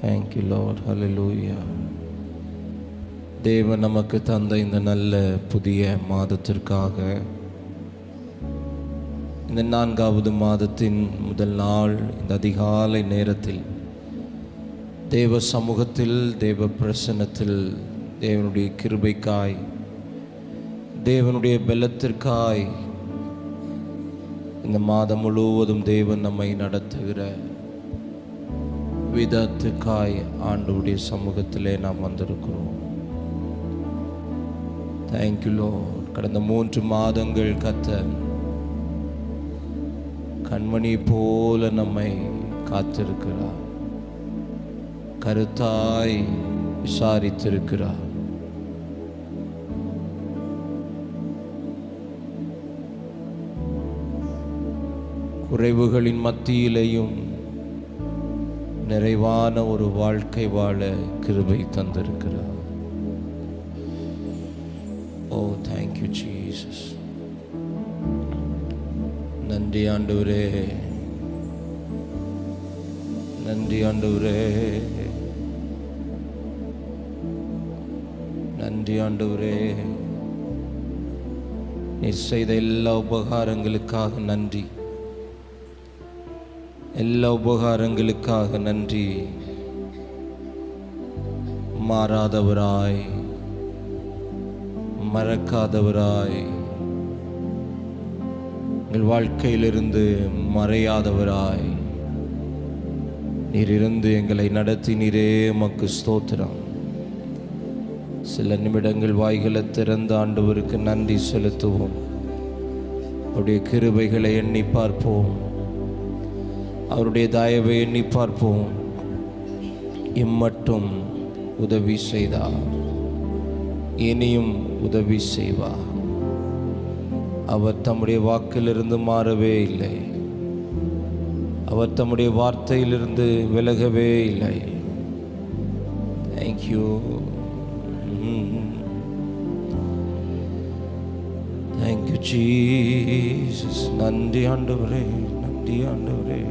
Thank you, Lord. Hallelujah. தேவன் நமக்கு தந்த இந்த நல்ல புதிய மாதத்திற்காக, இந்த 4வது மாதத்தின் முதல் நாள் இந்த அதிகாலை நேரத்தில் தேவ சமூகத்தில், தேவ பிரசன்னத்தில், தேவனுடைய கிருபைக்காய், தேவனுடைய பலத்திற்காய் இந்த மாதம் முழுவதும் தேவன் நம்மை நடத்துகிற விதத்துக்காய் ஆண்டவருடைய சமூகத்திலே நாம் வந்திருக்கிறோம். Thank you Lord. கடந்த 3 மாதங்கள் கர்த்தர் கண்மணி போல நம்மை காத்திருக்கிறார், கருத்தாய் விசாரித்திருக்கிறார். குறைவுகளின் மத்தியிலேயும் நிறைவான ஒரு வாழ்க்கை வாழ கிருபை தந்திருக்கிறார். ஓ தேங்க்யூ ஜீசஸ். நன்றி ஆண்டவரே, நன்றி ஆண்டவரே, நன்றி ஆண்டவரே. நீர் செய்த எல்லா உபகாரங்களுக்காக நன்றி, எல்லா உபகாரங்களுக்காக நன்றி. மாறாதவராய், மறக்காதவராய், எங்கள் வாழ்க்கையிலிருந்து மறையாதவராய் நீர் இருந்து எங்களை நடத்தினீரே, உமக்கு ஸ்தோத்திரம். சில நிமிடங்கள் வாய்களை திறந்த ஆண்டவருக்கு நன்றி செலுத்துவோம். அவருடைய கிருபைகளை எண்ணி பார்ப்போம், அவருடைய தயவை எண்ணி பார்ப்போம். இம்மட்டும் உதவி செய்தார், இனியும் உதவி செய்வார். அவர் தம்முடைய வாக்கிலிருந்து மாறவே இல்லை, அவர் தம்முடைய வார்த்தையிலிருந்து விலகவே இல்லை. Thank you, thank you Jesus. நன்றி ஆண்டவரே, நன்றி ஆண்டவரே.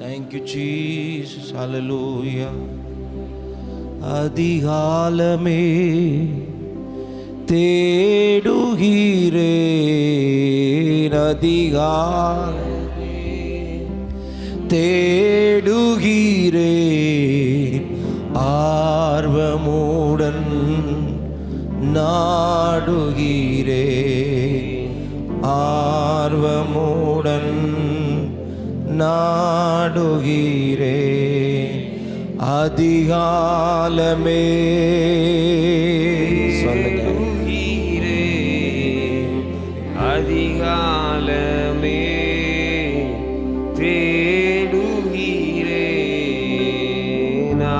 Thank you Jesus. Hallelujah. அதிகாலமே தேடுகிறேன், அதிகாலமே தேடுகிறேன், ஆர்வமுடன் நாடுகிறேன், ஆர்வமுடன் நாடுகிறேன். அதிகாலமே சொல்லுகிறேன், அதிகாலமே தேடுகிறேன்,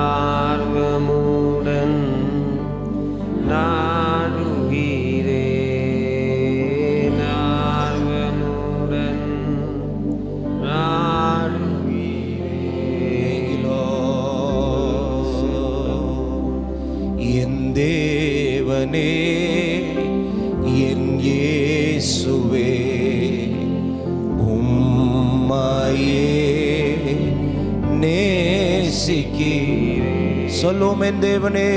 ஆர்வமுடன் நாடுகிறேன், ஆர்வமுடன் தேவனே, என் இயேசுவே, உம்மையே நேசிக்கிறேன். சொல்லுவோம், என் தேவனே,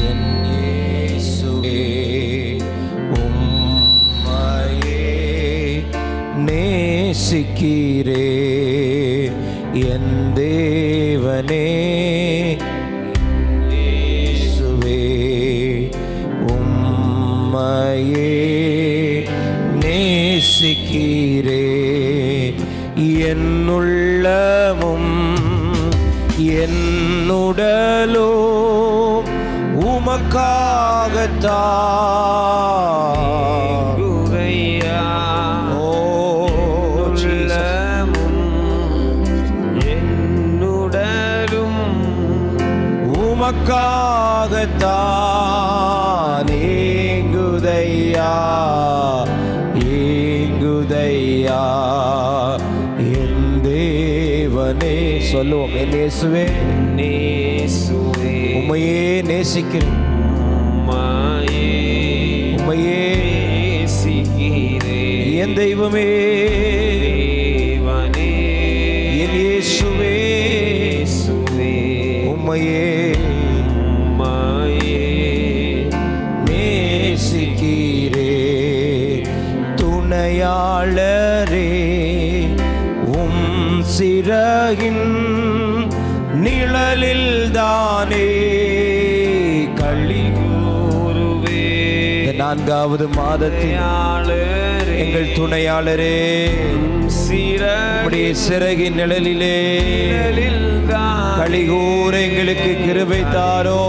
என் இயேசுவே, உம்மையே நேசிக்கிறேன். என் தேவனே, நேசிக்கிறேன். என்னுள்ளமும் என்னுடலோ உமக்காகத்தான். ஓ உமக்காகத்தான் ஏங்குதையா ஏங்குதையா என் தேவனே. சொல்லுவோம், என் இயேசுவே உம்மையே நேசிக்கிறேன், உம்மையே என் தெய்வமே, என் இயேசுவே உம்மையே நேசிக்கிறே. துணையாளரே உம் சிறகின் நிழலில் தானே களிகூருவே. 4வது மாதத்தில் எங்கள் துணையாளரே உம்முடைய சிறகின் நிழலிலே களிகூர எங்களுக்கு கிருபை தாரோ.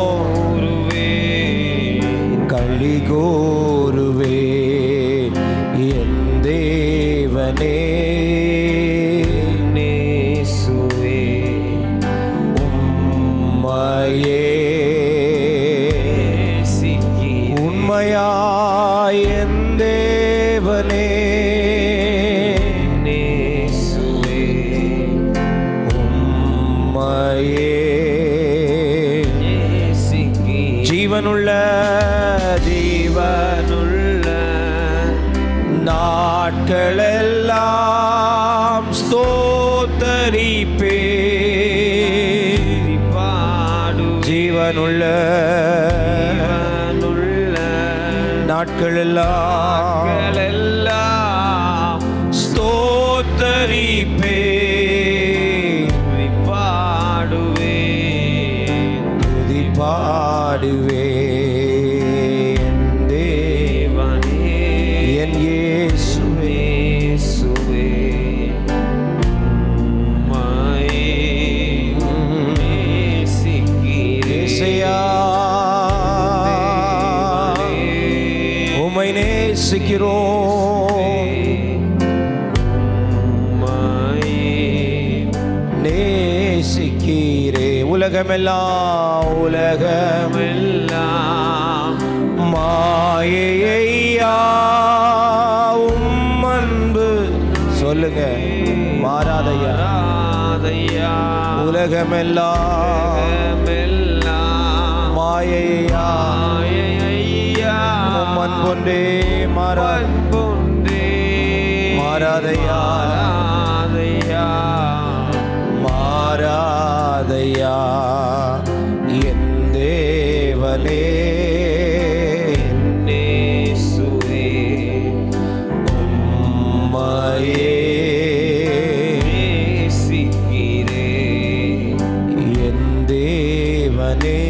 களிகூருவே என் தேவனே நேசுவே உம்மையே உண்மையாய் என் தேவனே நேசுவே உம்மையே ஜீவனுள்ள நாட்களெல்லாம் ஸ்தோத்தரிப்பே. ஜீவனுள்ள நாட்களெல்லாம் ஸ்தோத்தரிப்பே. துதிபாடுவே நேசிக்கிறே. உலகமெல்லாம் மாயையா உம் அன்பு. சொல்லுங்க, மாறாதையா. உலகமெல்லாம் மாயையா உம் அன்பொன்றே மாறாதையா மாறாதையா என் தேவனே நேசுவே உம்மையே நேசிக்கிறே. என் தேவனே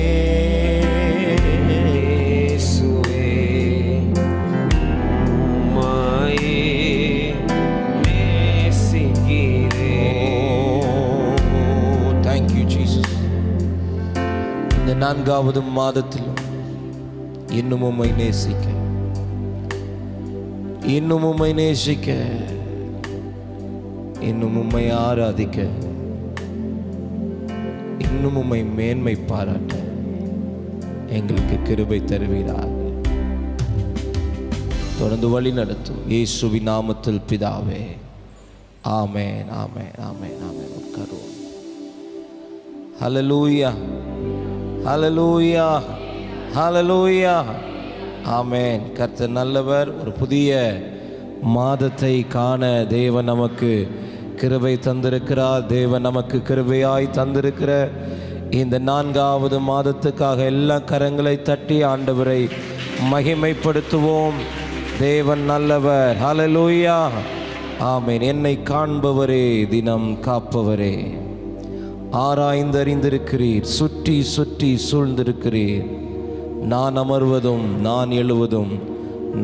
இந்த 4வது மாதத்திலும் இன்னும் உம்மை நேசிக்க, இன்னும் உம்மை நேசிக்க, இன்னும் உம்மை ஆராதிக்க, இன்னும் உம்மை மேன்மை பாராட்ட எங்களுக்கு கிருபை தருவீராக. தொடர்ந்து வழி நடத்தும் இயேசுவின் நாமத்தில் பிதாவே, ஆமென் ஆமென் ஆமென் ஆமென். உட்காருவோம். ஹல்லேலூயா ஹல்லேலூயா ஹல்லேலூயா ஆமென். கர்த்தர் நல்லவர். ஒரு புதிய மாதத்தை காண தேவன் நமக்கு கிருபை தந்திருக்கிறார். தேவன் நமக்கு கிருபையாய் தந்திருக்கிற இந்த 4வது மாதத்துக்காக எல்லா கரங்களை தட்டி ஆண்டவரை மகிமைப்படுத்துவோம். தேவன் நல்லவர். ஹல்லேலூயா ஆமென். என்னை காண்பவரே, தினம் காப்பவரே, ஆராய்ந்தறிந்திருக்கிறீர், சுற்றி சுற்றி சூழ்ந்திருக்கிறீர். நான் அமர்வதும் நான் எழுவதும்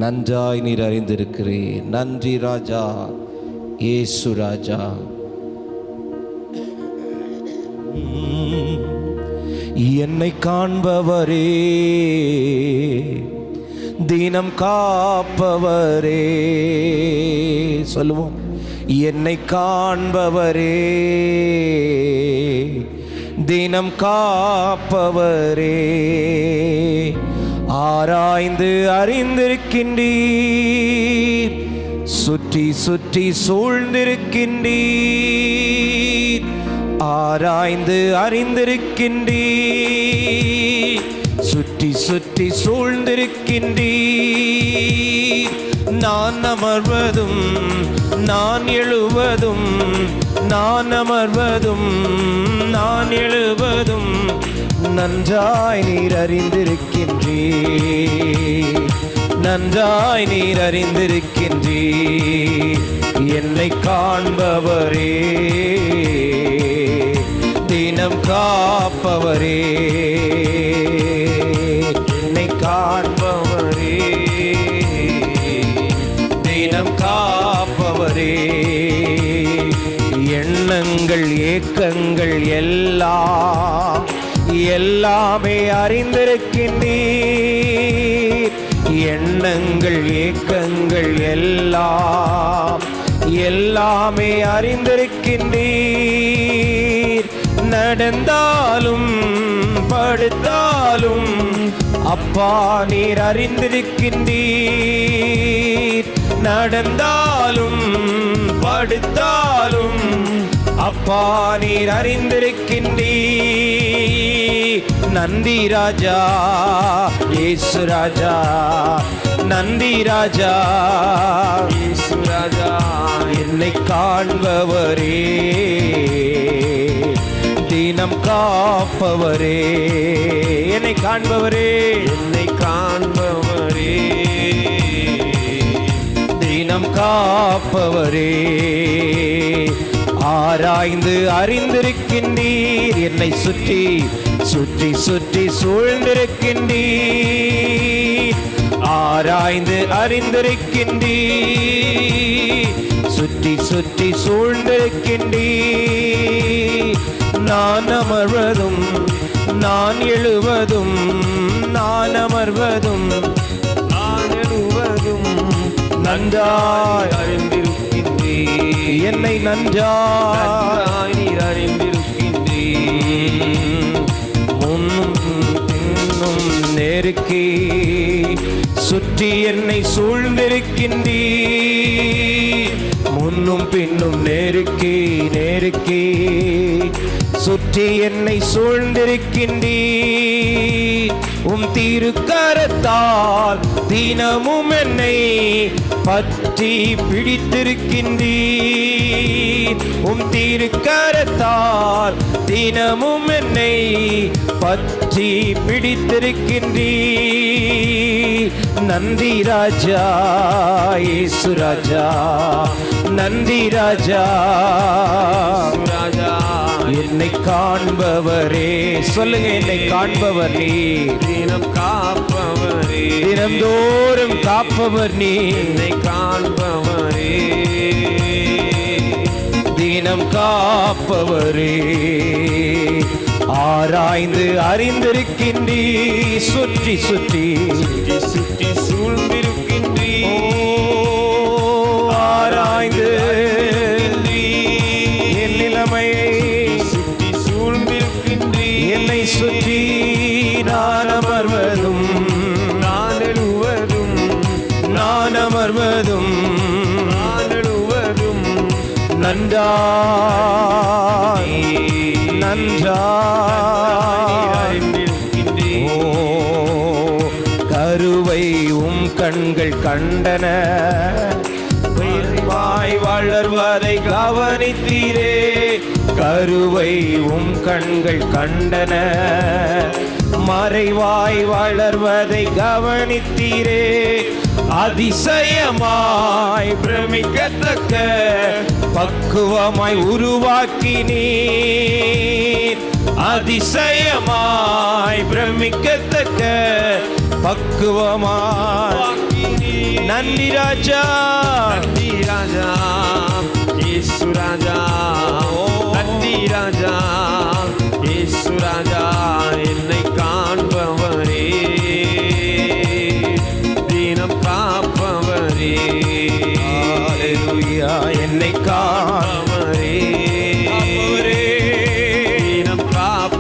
நன்றாய் நீர் அறிந்திருக்கிறீர். நன்றி ராஜா, இயேசு ராஜா. என்னை காண்பவரே, தினம் காப்பவரே. சொல்லுவோம், என்னை காண்பவரே, தினம் காப்பவரே, ஆராய்ந்து அறிந்திருக்கின்றீர், சுற்றி சுற்றி சூழ்ந்திருக்கின்றீர், ஆராய்ந்து அறிந்திருக்கின்றீர், சுற்றி சுற்றி சூழ்ந்திருக்கின்றீர். நான் அமர்வதும் நான் எழுவதும், நான் அமர்வதும் நான் எழுவதும் நன்றாய் நீர் அறிந்திருக்கின்றீர், நன்றாய் நீர் அறிந்திருக்கின்றீர். என்னை காண்பவரே, தினம் காப்பவரே, என்னை காண்பவரே, தினம் காப்பவரே. எண்ணங்கள் ஏக்கங்கள் எல்லாமே அறிந்திருக்கின்றீர், எண்ணங்கள் ஏக்கங்கள் எல்லாமே அறிந்திருக்கின்றீர். நடந்தாலும் படுத்தாலும் அப்பா நீர் அறிந்திருக்கின்றீர், நடந்தாலும் படுத்தாலும் அப்பா நீர் அறிந்திருக்கின்றீர். நந்தி ராஜா இயேசு ராஜா, நந்தி ராஜா இயேசு ராஜா. என்னை காண்பவரே, தினம் காப்பவரே, என்னை காண்பவரே, என்னை காண்பவரே, தினம் காப்பவரே, ஆராய்ந்து அறிந்திருக்கின்றீர், என்னை சுற்றி சுற்றி சுற்றி சூழ்ந்திருக்கின்றீர், ஆராய்ந்து அறிந்திருக்கின்றீர், சுற்றி சுற்றி சூழ்ந்திருக்கின்றீர். நான் அமர்வதும் நான் எழுவதும், நான் அமர்வதும் நான் எழுவதும் நன்றாய் அறிந்திருக்கின்றீர், என்னை நன்றாய் நீர் அறிந்திருக்கின்றீர். முன்னும் பின்னும் நெருக்கி சுற்றி என்னை சூழ்ந்திருக்கின்றீர், முன்னும் பின்னும் நெருக்கி நெருக்கி சுற்றி என்னை சூழ்ந்திருக்கின்றீர். உம் திருக்கரத்தால் தினமும் என்னை பற்றி பிடித்திருக்கின்றீர், உம் திருக்கரத்தால் தினமும் என்னை பற்றி பிடித்திருக்கின்றீர். நன்றி ராஜா இயேசு ராஜா, நன்றி ராஜா ராஜா. என்னை காண்பவரே, சொல்லுங்க, என்னை காண்பவர் நீர், தினம் காப்பவரே, தினந்தோறும் காப்பவர் நீர், என்னை காண்பவரே, தினம் காப்பவரே, ஆராய்ந்து அறிந்திருக்கின்றீர், சுற்றி சுற்றி சுற்றி சுற்றி சூழ்ந்திருக்கின்றீர், ஆராய்ந்து என் நிலைமையை சுற்றி சூழ்ந்திருக்கின்றீர், என்னை சுற்றி நான் அமர்வதும் நான் எழுவதும், நான் அமர்வதும் நான் எழுவதும் நன்றாய் நன்றாய். ஓ கருவை உம் கண்கள் கண்டன, வாய் வளர்வதை கவனித்தீரே, கருவை உம் கண்கள் கண்டன, மறைவாய் வளர்வதை கவனித்தீரே, அதிசயமாய் பிரமிக்கத்தக்க பக்குவமாய் உருவாக்கினீர், அதிசயமாய் பிரமிக்கத்தக்க பக்குவமாய். நன்றி ராஜா, நன்றி ராஜா இயேசு ராஜா, நன்றி ராஜா இயேசு ராஜா. என்னை காண்பவரே, தினம் காப்பவரே, ஹல்லேலூயா. என்னை காண்பவரே, தினம் காப்பவரே,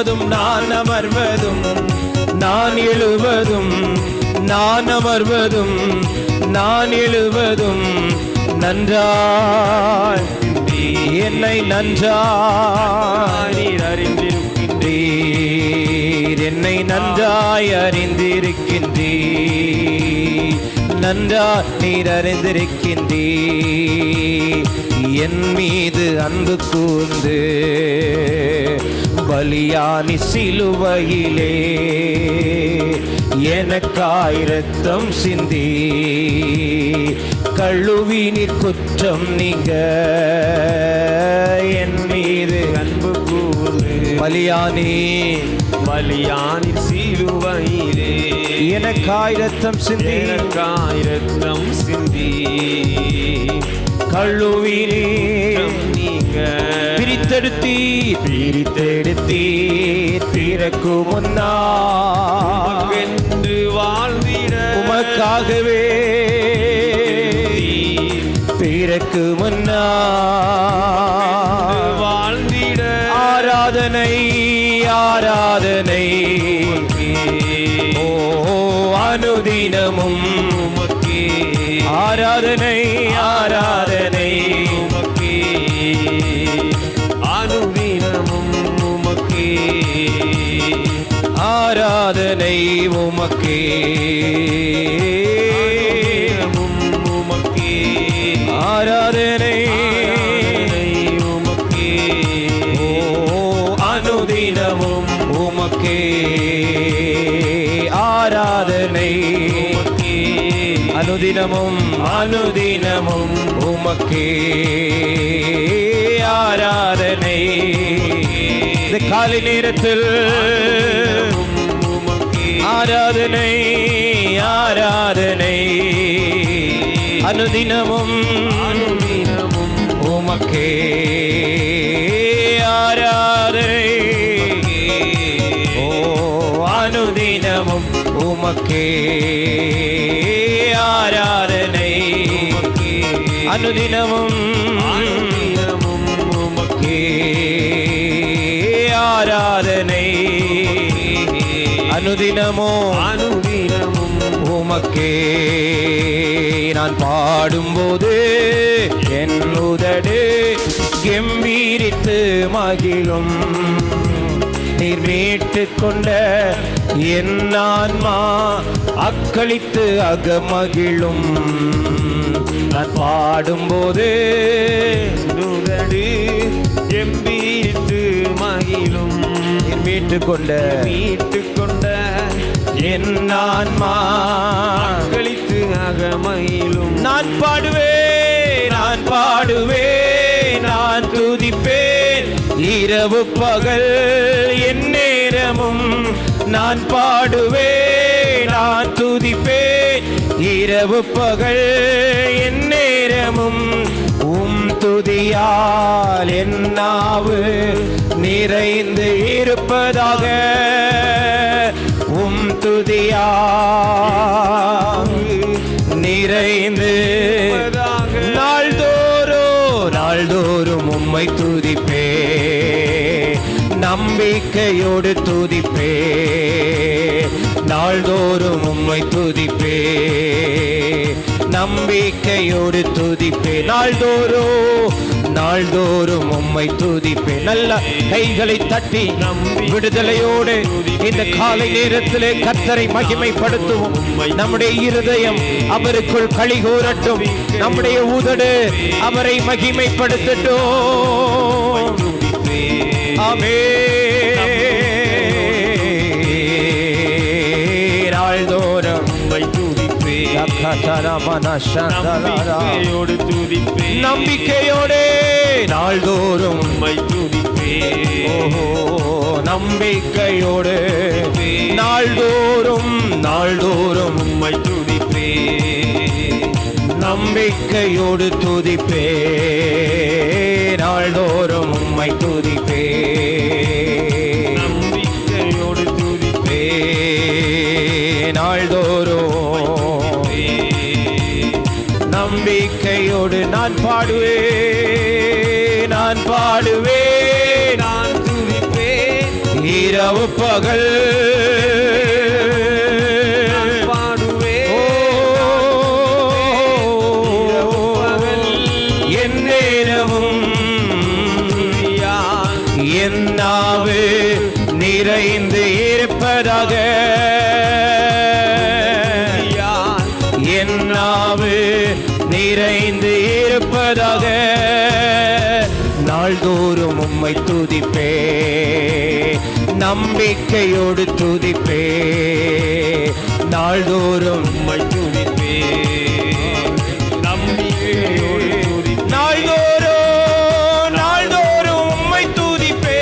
எழுவதும் நான் அமர்வதும் நான் எழுவதும் நான் அமர்வதும் நான் எழுவதும் நன்றாய் என்னை நன்றாய் நீர் அறிந்திருக்கின்றீர் என்னை நன்றாய் அறிந்திருக்கின்றீர் நன்றாய் நீர் அறிந்திருக்கின்றீர் என் மீது அன்பு கூர்ந்து பலியானி சிலுவையிலே எனக்காய் இரத்தம் சிந்தி கழுவி நீர் குற்றம் நீங்க என் மீது அன்பு கூர்ந்து பலியானி சிலுவையிலே எனக்காய் இரத்தம் சிந்தி கழுவி நீங்க பிரித்தெடுத்தீர் பிறக்கு முன்னால் என்று வாழ்ந்திட உமக்காகவே பிறக்கு முன்னால் வாழ்ந்திட ஆராதனை ஆராதனை ஓ அனுதினமும் உமக்கே ஆராதனை ஆராதனை உமக்கே அனுதினமும் உமக்கே ஆராதனை உமக்கே உமக்கே ஆராதனை உமக்கே ஓ அனுதினமும் உமக்கே ஆராதனை அனுதினமும் அனுதினமும் உமக்கே ஆராதனை இந்த காலை நேரத்தில் ஆராதனை ஆராதனை அனுதினமும் அனுதினமும் உமக்கே ஆராதனை ஓ அனுதினமும் உமக்கே ஆராதனை அனுதினமும் அனுதினமும் உமக்கே ஆராதனை அனுதினமும் அனுதினமும் உமக்கே நான் பாடும்போது என் உதடு கெம்பீரித்து மகிழும் நீர் மீட்டு கொண்ட என் ஆன்மா அக்களித்து அகமகிழும் நான் பாடும்போது உதடு கெம்பீரித்து மகிழும் நீர் மீட்டு கொண்ட என் ஆன்மா அக்களித்து அகமகிழும் நான் பாடுவேன் நான் துதிப்பேன் இரவு பகல் என் நேரமும் நான் பாடுவேன் நான் துதிப்பேன் இரவு பகல் என் நேரமும் உம் துதியால் என் நாவு நிறைந்து இருப்பதாக உம் துதியால் நிறைந்து நாள்தோறும் உம்மை துதிப்பே நம்பிக்கையோடு துதிப்பே நாள்தோறும் உம்மை துதிப்பே நம்பிக்கையோடு துதிப்பே நாள்தோறும் உம்மை துதிப்பே நல்ல கைகளை தட்டி விடுதலையோடு இந்த காலை நேரத்திலே கர்த்தரை மகிமைப்படுத்துவோம் நம்முடைய இருதயம் அவருக்குள் களி கூறட்டும் நம்முடைய உதடு அவரை மகிமைப்படுத்தட்டும் ஆமென் நாள்தோறும் நம்பிக்கையோடு நாள்தோறும் நம்பிக்கையோடு நாள்தோறும் நம்பிக்கையோடு துதிப்பே நாள்தோறும் உம்மை துதிப்பே நம்பிக்கையோடு துதிப்பே நாள்தோறும் நம்பிக்கையோடு நான் பாடுவேன் நான் துதிப்பேன் இரவு பகல் நிறைந்து இருப்பதாக என்னாவு நிறைந்து இருப்பதாக நாள்தோறும் உம்மை துதிப்பே நம்பிக்கையோடு துதிப்பே நாள்தோறும் உம்மை துதிப்பே நம்பிக்கையோடு நாள்தோறும் உம்மை துதிப்பே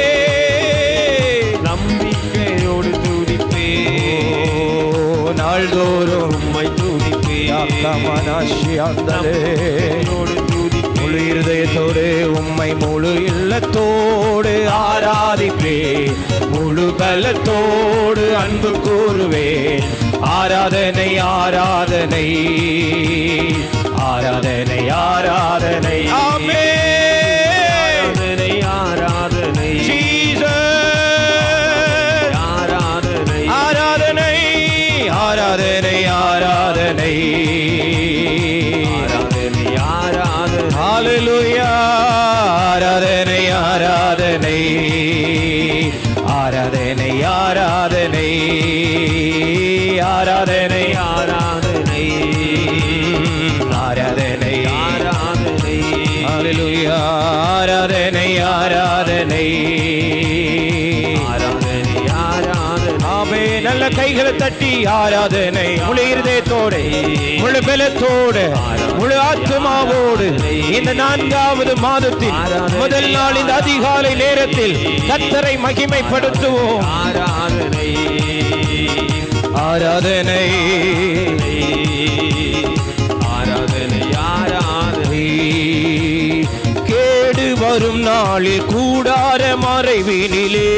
முழு இருதயத்தோடு உம்மை முழு இல்லத்தோடு ஆராதிப்பே முழு பலத்தோடு அன்பு கூறுவே ஆராதனை ஆராதனை ஆராதனை ஆராதனை ஆமென் ஆராதனை ஆராதனை ஆராதனை ஆராதனை ஆராதனை ஹல்லேலூயா ஆராதனை ஆராதனை ஆராதனை ஆராதனை ஆராதனை ஆராதனை ஆராதனை ஆராதனை ஹல்லேலூயா ஆராதனை ஆராதனை நல்ல கைகளை தட்டி ஆராதனை முழு இருதயத்தோடு முழு பலத்தோடு முழு ஆத்மாவோடு இந்த 4வது மாதத்தின் முதல் நாள் இந்த அதிகாலை நேரத்தில் கர்த்தரை மகிமைப்படுத்துவோம் ஆராதனை ஆராதனை ஆராதனை ஆராதனை கேடு வரும் நாளில் கூடார மறைவினிலே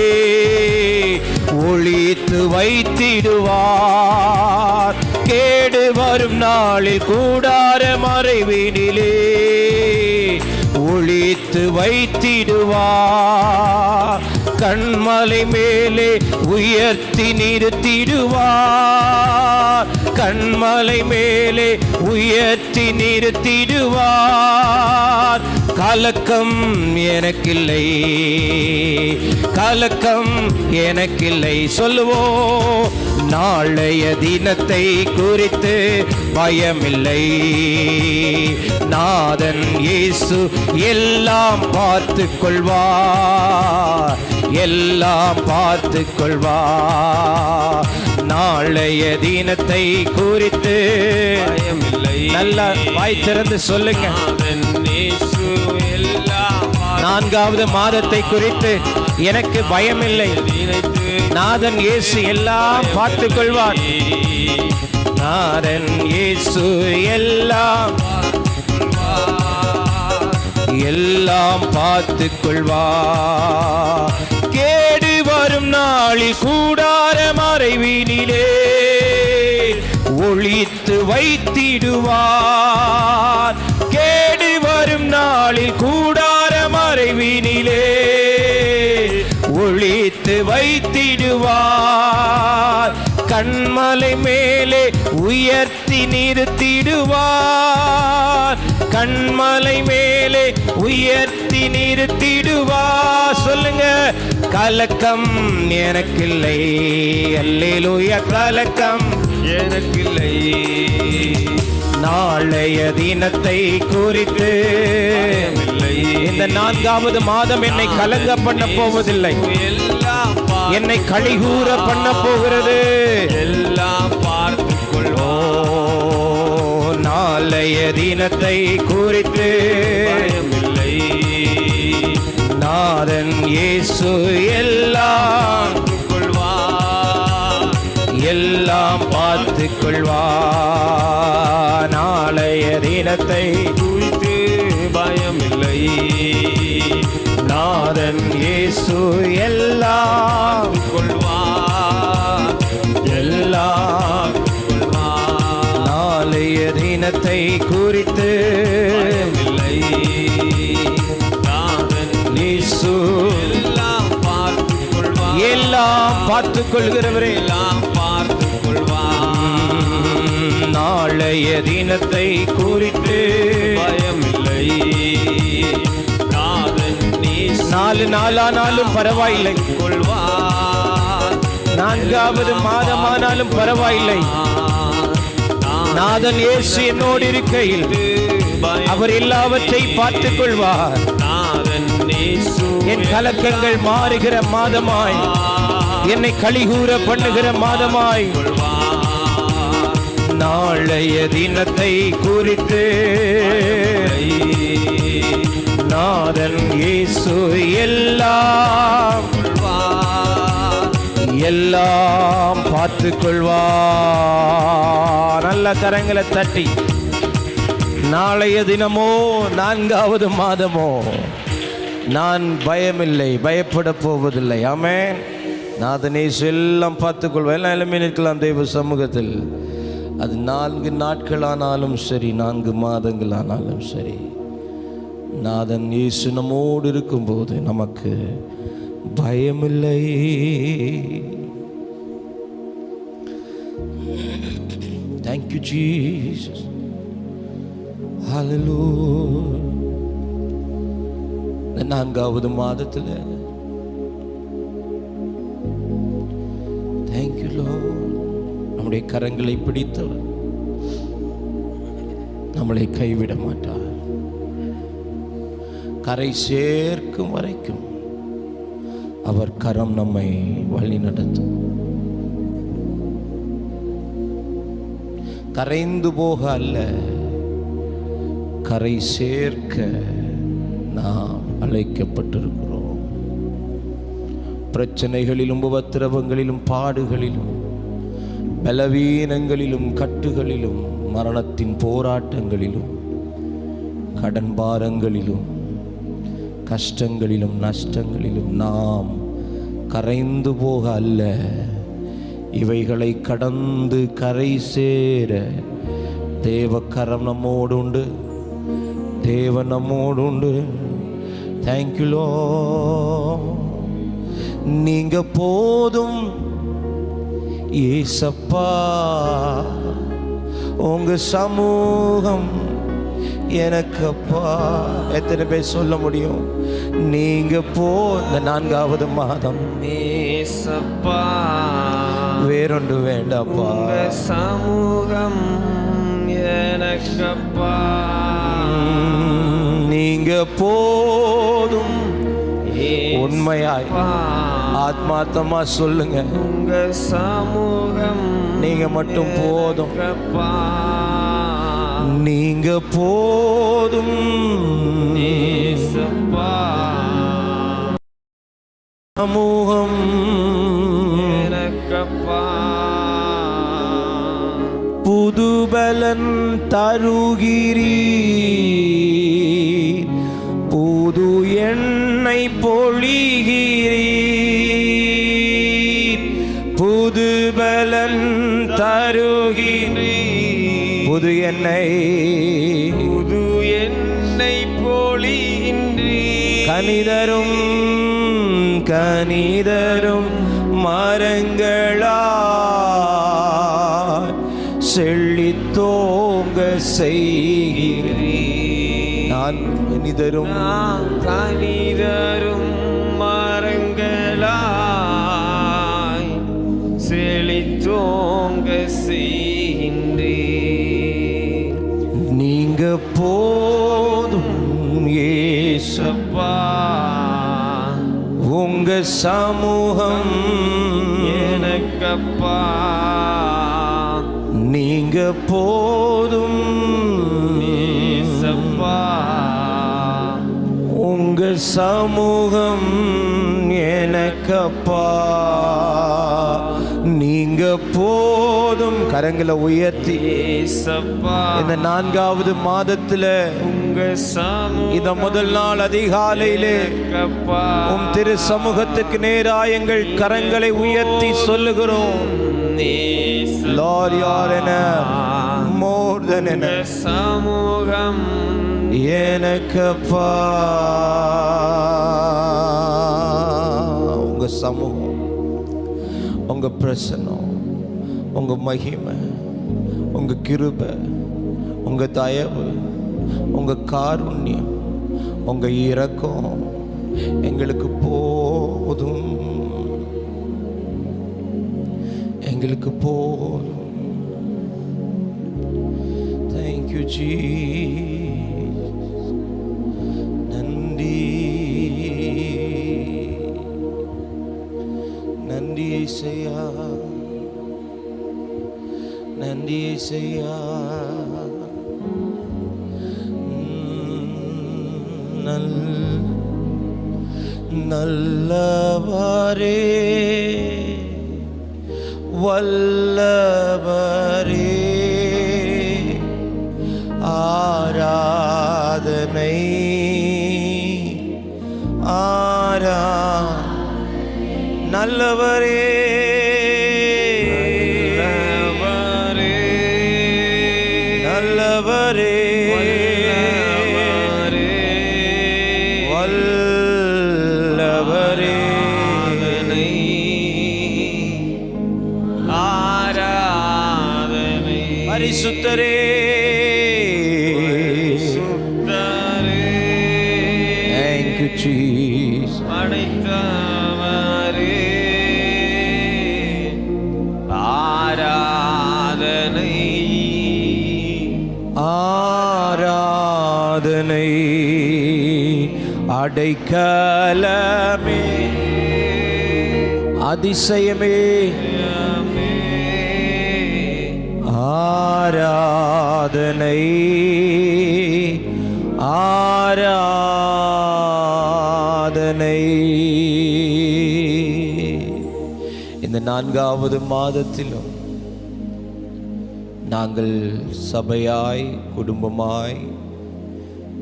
ஒளித்து வைத்திடுவார் கேடு வரும் நாளில் கூடார மறைவினிலே ஒளித்து வைத்திடுவார் கண்மலை மேலே உயர்த்தி நிறுத்திடுவார் கண்மலை மேலே உயர்த்தி நிறுத்திடுவார் கலக்கம் எனக்கில்லை கலக்கம் எனக்கில்லை சொல்லுவோம் நாளைய தினத்தை குறித்து பயமில்லை நாதன் இயேசு எல்லாம் பார்த்து கொள்வார் எல்லாம் பார்த்து கொள்வார் நாளைய தினத்தை குறித்து பயமில்லை நல்லா வாய் திறந்து சொல்லுங்க 4வது மாதத்தை குறித்து எனக்கு பயமில்லை நாதன் இயேசு எல்லாம் பார்த்து கொள்வார் நாதன் இயேசு எல்லாம் எல்லாம் பார்த்து கொள்வார் கேடு வரும் நாளில் கூடார மறைவினிலே ஒளித்து வைத்திடுவார் கேடு வரும் நாளில் கூடார மறைவினிலே ஒளித்து வைத்திடுவார் கண்மலை மேலே உயர்த்தி நிறுத்திடுவார் கண்மலை மேலே உயர்த்தி நிறுத்திடுவார் சொல்லுங்க கலக்கம் எனக்கில்லை அல்லேலூயா கலக்கம் எனக்கில்லை நாளைய தினத்தை குறித்து இந்த 4வது மாதம் என்னை கலங்க பண்ண போவதில்லை என்னை கழிகூற பண்ண போகிறது எல்லாம் பார்த்து கொள்வோம் நாளைய தினத்தை குறித்து பயமில்லை நாதன் இயேசு எல்லாம் எல்லாம் பார்த்து கொள்வார் நாளைய தினத்தை குறித்து பயமில்லை நாதன் இயேசு எல்லாம் கொள்வார் எல்லாம் கொள்வார் நாளைய தினத்தை குறித்து பயமில்லை நாதன் இயேசு எல்லாம் பார்த்து கொள்வார் எல்லாம் பார்த்துக் கொள்கிறவரே, எல்லாம் பார்த்துக் கொள்வார். நாளைய தினத்தை குறித்து பயமில்லை, நாதன் நேசு 4 நாளானாலும் பரவாயில்லை, கொள்வார். 4வது மாதமானாலும் பரவாயில்லை. நாதன் இயேசு என்னோடு இருக்கையில் அவர் எல்லாவற்றை பார்த்துக் கொள்வார். நாதன் நேசு என் கலக்கங்கள் மாறுகிற மாதமாய், என்னை களிகூர பண்ணுகிற மாதமாய், நாளைய தினத்தை குறித்து நாதன் இயேசு எல்லாம் பார்த்துக் கொள்வார். நல்ல கரங்களை தட்டி, நாளைய தினமோ 4வது மாதமோ நான் பயமில்லை, பயப்பட போவதில்லை. ஆமென். நாதன் இயேசு எல்லாம் பார்த்துக் கொள்வார். எல்லாம் எல்லாமே நிற்கலாம் தெய்வ சமூகத்தில். அது 4 நாட்களானாலும் சரி, 4 மாதங்களானாலும் சரி, நாதன் இயேசு நம்மோடு இருக்கும்போது நமக்கு பயமில்லை. Thank you Jesus. Hallelujah. 4வது மாதத்தில் Thank you Lord. நம்முடைய கரங்களை பிடித்தவர் நம்மளை கைவிட மாட்டார். கரை சேர்க்கும் வரைக்கும் அவர் கரம் நம்மை வழி நடத்தும். கரைந்து போக அல்ல, கரை சேர்க்க நாம் அழைக்கப்பட்டிருக்கிறோம். பிரச்சனைகளிலும் உபத்திரவங்களிலும் பாடுகளிலும் பலவீனங்களிலும் கட்டுகளிலும் மரணத்தின் போராட்டங்களிலும் கடன் பாரங்களிலும் கஷ்டங்களிலும் நஷ்டங்களிலும் நாம் கரைந்து போக அல்ல, இவைகளை கடந்து கரை சேர தேவக்கரம் நம்மோடு உண்டு, தேவன் நம்மோடு உண்டு. Thank you Lord. நீங்க போதும் ஏசப்பா, உங்க சமூகம் எனக்கப்பா. எத்தனை பேர் சொல்ல முடியும்? நீங்க இந்த 4வது மாதம் ஏசப்பா, வேறொன்று வேண்டாப்பா, சமூகம் எனக்கப்பா. நீங்க போதும். உண்மையாய் ஆத்மார்த்தமா சொல்லுங்க, உங்க சமூகம் நீங்க மட்டும் போதும், எனக்கப்பா. நீங்க போதும் ஏசப்பா, சமூகம் எனக்கப்பா. புதுபலன் தருகிறீர், புது எண்ணெய் பொழிகிறீர், புதுபலன் தருகிறீர், புது எண்ணெய் பொழிகின்றீர், கனிதரும் மரங்களா செழித்தோங்க செய்கிறீர். நான் கனிதரும் மரங்களாய் செழித்தோங்க செய்கின்றீர். நீங்க போதும் ஏசப்பா, உங்க சமூகம் எனக்கப்பா. நீங்க போதும் ஏசப்பா, உங்க சமூகம் எனக்கப்பா. நீங்க போதும். கரங்களை உயர்த்தி ஏசப்பா, இந்த 4வது மாதத்துல இந்த முதல் நாள் அதிகாலையிலே உம் திரு சமூகத்துக்கு நேராக எங்கள் கரங்களை உயர்த்தி சொல்லுகிறோம். Lord, you are enough, more than enough. சமூகம் எனக்கப்பா, உங்க சமூகம் உங்கள் பிரசன்னம், உங்கள் மகிமை, உங்கள் கிருபை, உங்கள் தயவு, உங்கள் காருண்யம், உங்கள் இரக்கம் எங்களுக்கு போதும், எங்களுக்கு போதும். Thank you Jesus. நன்றி, நன்றி இயேசையா, நன்றி இயேசையா. நல்லவரே, வல்லவரே, ஆராதனை நல்லவரே, நல்லவரே, வல்லவரே, ஆராதனை பரிசுத்தரே, thank you Jesus. படைத்தவரே, ஆராதனை ஆராதனை, அடைக்கலமே, அதிசயமே, ஆராதனை ஆராதனை. இந்த 4வது மாதத்திலும் நாங்கள் சபையாய், குடும்பமாய்,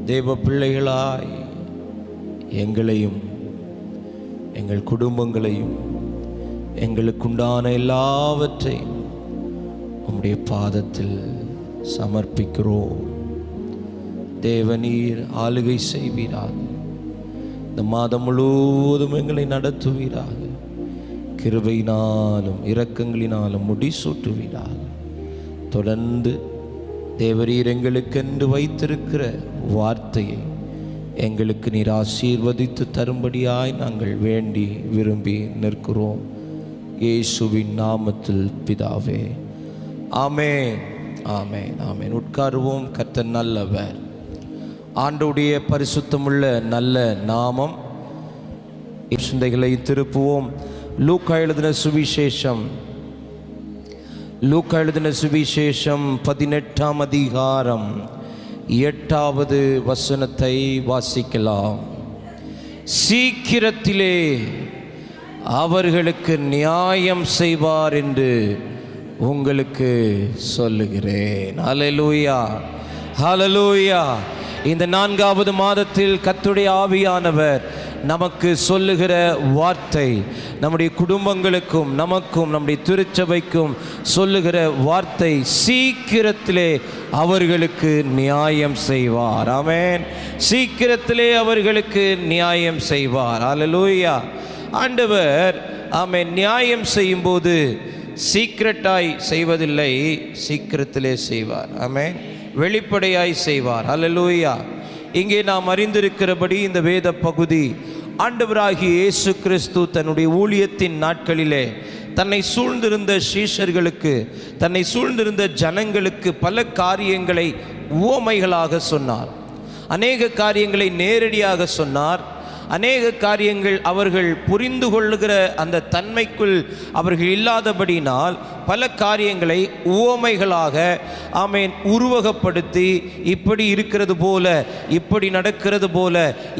தேவ பிள்ளைகளாய் எங்களையும் எங்கள் குடும்பங்களையும் எங்களுக்குண்டான எல்லாவற்றையும் உம்முடைய பாதத்தில் சமர்ப்பிக்கிறோம். தேவநீர் ஆளுகை செய்வீராக. இந்த மாதம் முழுவதும் எங்களை நடத்துவீராக. கிருபையினாலும் இரக்கங்களினாலும் முடிசூட்டுவீராக. தொடர்ந்து தேவரீர் எங்களுக்கென்று வைத்திருக்கிற வார்த்தையை எங்களுக்கு நீர் ஆசீர்வதித்து தரும்படியாய் நாங்கள் வேண்டி விரும்பி நிற்கிறோம். இயேசுவின் நாமத்தில் பிதாவே, ஆமென், ஆமென், ஆமென். உட்காருவோம். கர்த்தர் நல்லவர். ஆண்டவருடைய பரிசுத்தமுள்ள நல்ல நாமம். சிந்தைகளை திருப்புவோம். லூக்கா எழுதின சுவிசேஷம், லூக்கா எழுதின சுவிசேஷம் 18ஆம் அதிகாரம் 8வது வசனத்தை வாசிக்கலாம். சீக்கிரத்திலே அவர்களுக்கு நியாயம் செய்வார் என்று உங்களுக்கு சொல்லுகிறேன். ஹல்லேலூயா, ஹல்லேலூயா. இந்த 4வது மாதத்தில் கர்த்தருடைய ஆவியானவர் நமக்கு சொல்லுகிற வார்த்தை, நம்முடைய குடும்பங்களுக்கும் நமக்கும் நம்முடைய திருச்சபைக்கும் சொல்லுகிற வார்த்தை, சீக்கிரத்திலே அவர்களுக்கு நியாயம் செய்வார். ஆமென். சீக்கிரத்திலே அவர்களுக்கு நியாயம் செய்வார். ஹல்லேலூயா. ஆண்டவர் ஆமென் நியாயம் செய்யும்போது சீக்கிரட்டாய் செய்வதில்லை, சீக்கிரத்திலே செய்வார். ஆமென். வெளிப்படையாய் செய்வார். ஹல்லேலூயா. இங்கே நாம் அறிந்திருக்கிறபடி இந்த வேத பகுதி ஆண்டவராகிய இயேசு கிறிஸ்து தன்னுடைய ஊழியத்தின் நாட்களிலே தன்னை சூழ்ந்திருந்த சீஷர்களுக்கு, தன்னை சூழ்ந்திருந்த ஜனங்களுக்கு பல காரியங்களை உவமைகளாக சொன்னார். அநேக காரியங்களை நேரடியாக சொன்னார். அநேக காரியங்கள் அவர்கள் புரிந்து கொள்ளுகிற அந்த தன்மைக்குள் அவர்கள் இல்லாதபடினால் பல காரியங்களை உவமைகளாக ஆமென் உருவகப்படுத்தி, இப்படி இருக்கிறது போல, இப்படி நடக்கிறது போல,